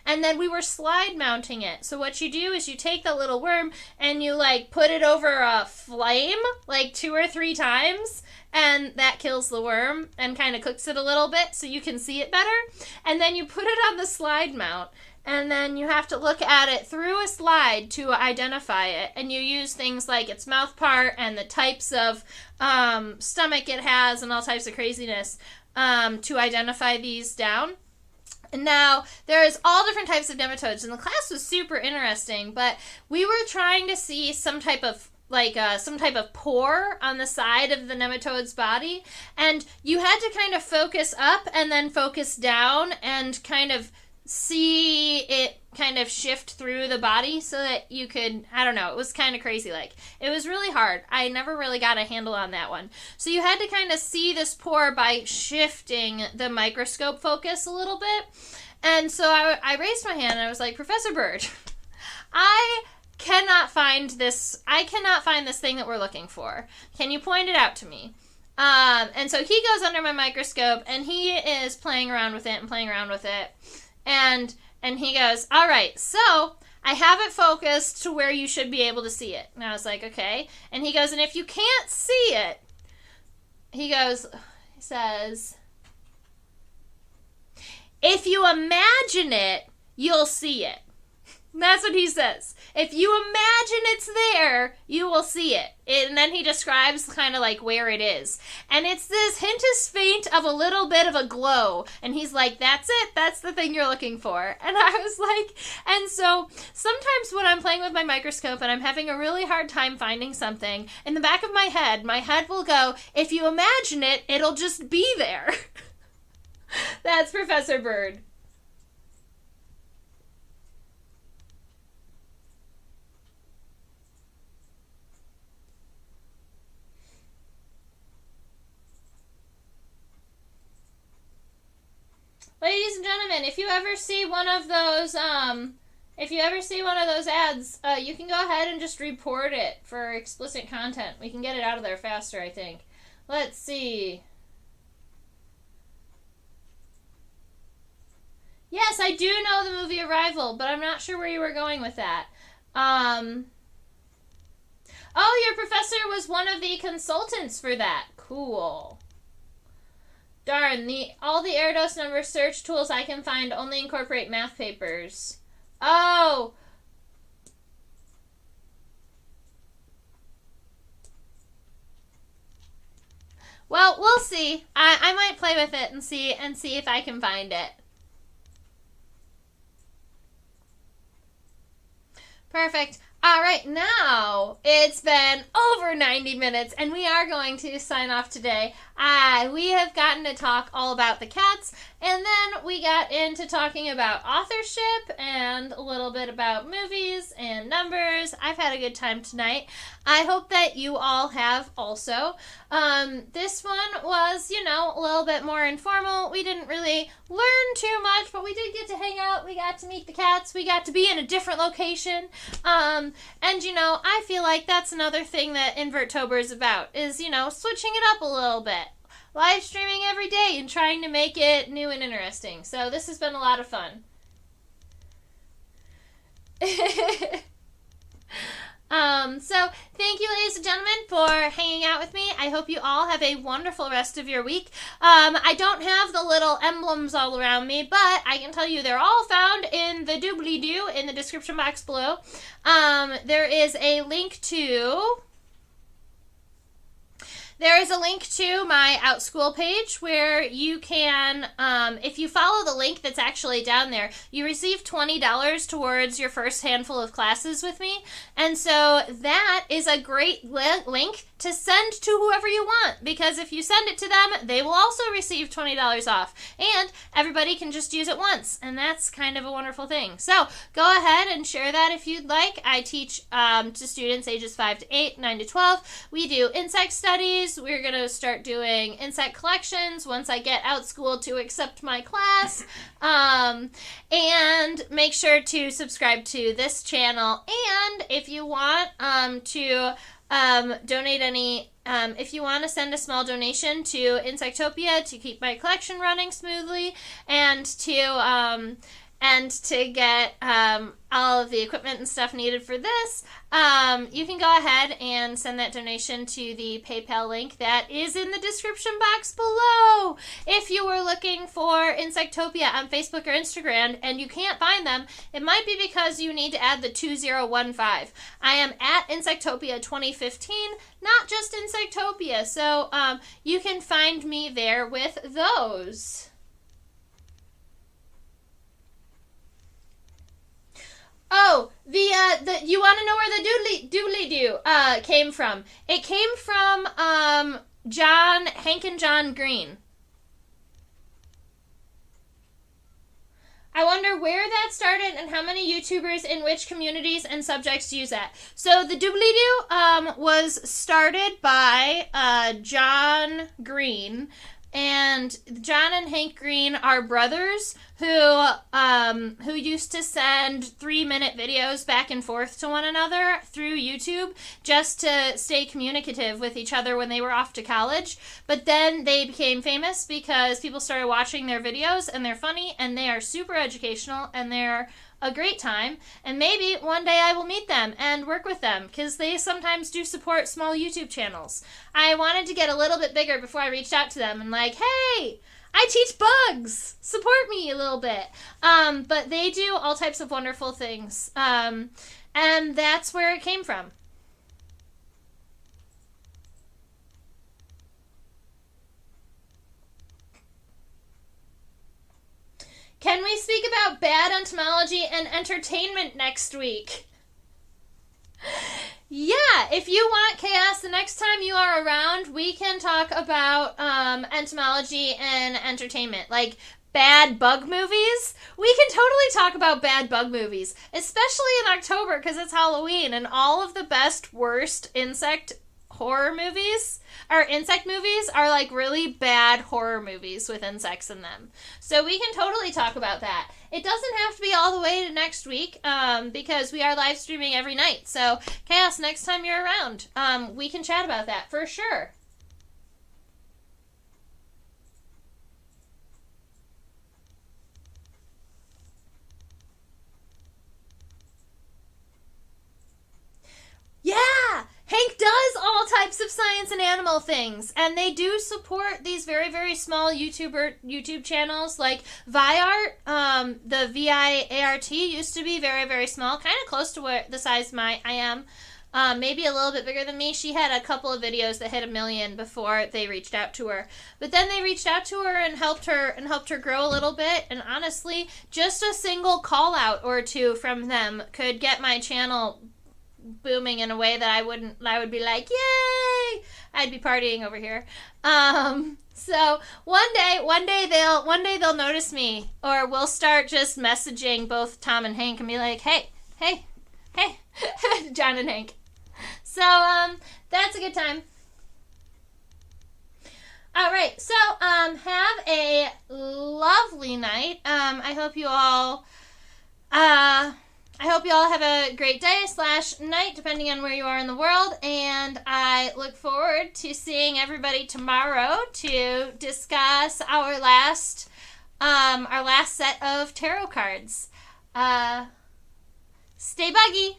And then we were slide mounting it. So what you do is you take the little worm and you like put it over a flame like 2 or 3 times, and that kills the worm and kind of cooks it a little bit so you can see it better. And then you put it on the slide mount, and then you have to look at it through a slide to identify it. And you use things like its mouth part and the types of stomach it has and all types of craziness to identify these down. Now, there's all different types of nematodes, and the class was super interesting, but we were trying to see some type of pore on the side of the nematode's body, and you had to kind of focus up and then focus down and kind of see it kind of shift through the body so that you could, I don't know, it was kind of crazy. Like, it was really hard. I never really got a handle on that one. So you had to kind of see this pore by shifting the microscope focus a little bit. And so I raised my hand and I was like, Professor Bird, I cannot find this thing that we're looking for. Can you point it out to me? And so he goes under my microscope and he is playing around with it. And he goes, all right, so I have it focused to where you should be able to see it. And I was like, okay. And he goes, and if you can't see it, he says, if you imagine it, you'll see it. And that's what he says. If you imagine it's there, you will see it. And then he describes kind of like where it is. And it's this hint is faint of a little bit of a glow. And he's like, that's it. That's the thing you're looking for. And I was like, and so sometimes when I'm playing with my microscope and I'm having a really hard time finding something, in the back of my head will go, if you imagine it, it'll just be there. That's Professor Bird. Ladies and gentlemen, if you ever see one of those ads, you can go ahead and just report it for explicit content. We can get it out of there faster, I think. Let's see. Yes, I do know the movie Arrival, but I'm not sure where you were going with that. Oh, your professor was one of the consultants for that. Cool. Darn, all the Erdos number search tools I can find only incorporate math papers. Oh! Well, we'll see. I might play with it and see if I can find it. Perfect. All right, now it's been over 90 minutes, and we are going to sign off today. We have gotten to talk all about the cats, and then we got into talking about authorship and a little bit about movies and numbers. I've had a good time tonight. I hope that you all have also. This one was, a little bit more informal. We didn't really learn too much, but we did get to hang out. We got to meet the cats. We got to be in a different location. And, I feel like that's another thing that Invertober is about, is, switching it up a little bit. Live streaming every day and trying to make it new and interesting. So this has been a lot of fun. So thank you, ladies and gentlemen, for hanging out with me. I hope you all have a wonderful rest of your week. I don't have the little emblems all around me, but I can tell you they're all found in the doobly-doo in the description box below. There is a link to There is a link to my OutSchool page where you can, if you follow the link that's actually down there, you receive $20 towards your first handful of classes with me. And so that is a great link to send to whoever you want, because if you send it to them, they will also receive $20 off. And everybody can just use it once, and that's kind of a wonderful thing. So go ahead and share that if you'd like. I teach to students ages 5 to 8, 9 to 12. We do insect studies. We're going to start doing insect collections once I get OutSchool to accept my class. And make sure to subscribe to this channel. And if you want to donate any, if you want to send a small donation to Insectopia to keep my collection running smoothly, and to get all of the equipment and stuff needed for this, you can go ahead and send that donation to the PayPal link that is in the description box below. If you were looking for Insectopia on Facebook or Instagram and you can't find them, it might be because you need to add the 2015. I am at Insectopia 2015, not just Insectopia, so you can find me there with those. Oh, the you want to know where the doodly-doo came from? It came from Hank and John Green. I wonder where that started and how many YouTubers in which communities and subjects use that. So the doodly-doo was started by John Green. And John and Hank Green are brothers who used to send 3-minute videos back and forth to one another through YouTube just to stay communicative with each other when they were off to college. But then they became famous because people started watching their videos, and they're funny, and they are super educational, and they're a great time, and maybe one day I will meet them and work with them, because they sometimes do support small YouTube channels. I wanted to get a little bit bigger before I reached out to them and like, hey, I teach bugs, support me a little bit. But they do all types of wonderful things, and that's where it came from. Can we speak about bad entomology and entertainment next week? Yeah, if you want chaos the next time you are around, we can talk about entomology and entertainment. Like bad bug movies. We can totally talk about bad bug movies, especially in October because it's Halloween, and all of the best, worst insect horror movies or insect movies are like really bad horror movies with insects in them. So we can totally talk about that. It doesn't have to be all the way to next week because we are live streaming every night. So Chaos, next time you're around, we can chat about that for sure. Yeah! Hank does all types of science and animal things, and they do support these very, very small YouTube channels like Viart. The VIART used to be very, very small, kind of close to where the size I am. Maybe a little bit bigger than me. She had a couple of videos that hit 1 million before they reached out to her. But then they reached out to her and helped her grow a little bit. And honestly, just a single call out or two from them could get my channel booming in a way that I would be like, yay! I'd be partying over here. So one day they'll notice me, or we'll start just messaging both Tom and Hank and be like, hey, John and Hank. So that's a good time. All right, so have a lovely night. I hope you all have a great day / night, depending on where you are in the world, and I look forward to seeing everybody tomorrow to discuss our last set of tarot cards. Stay buggy!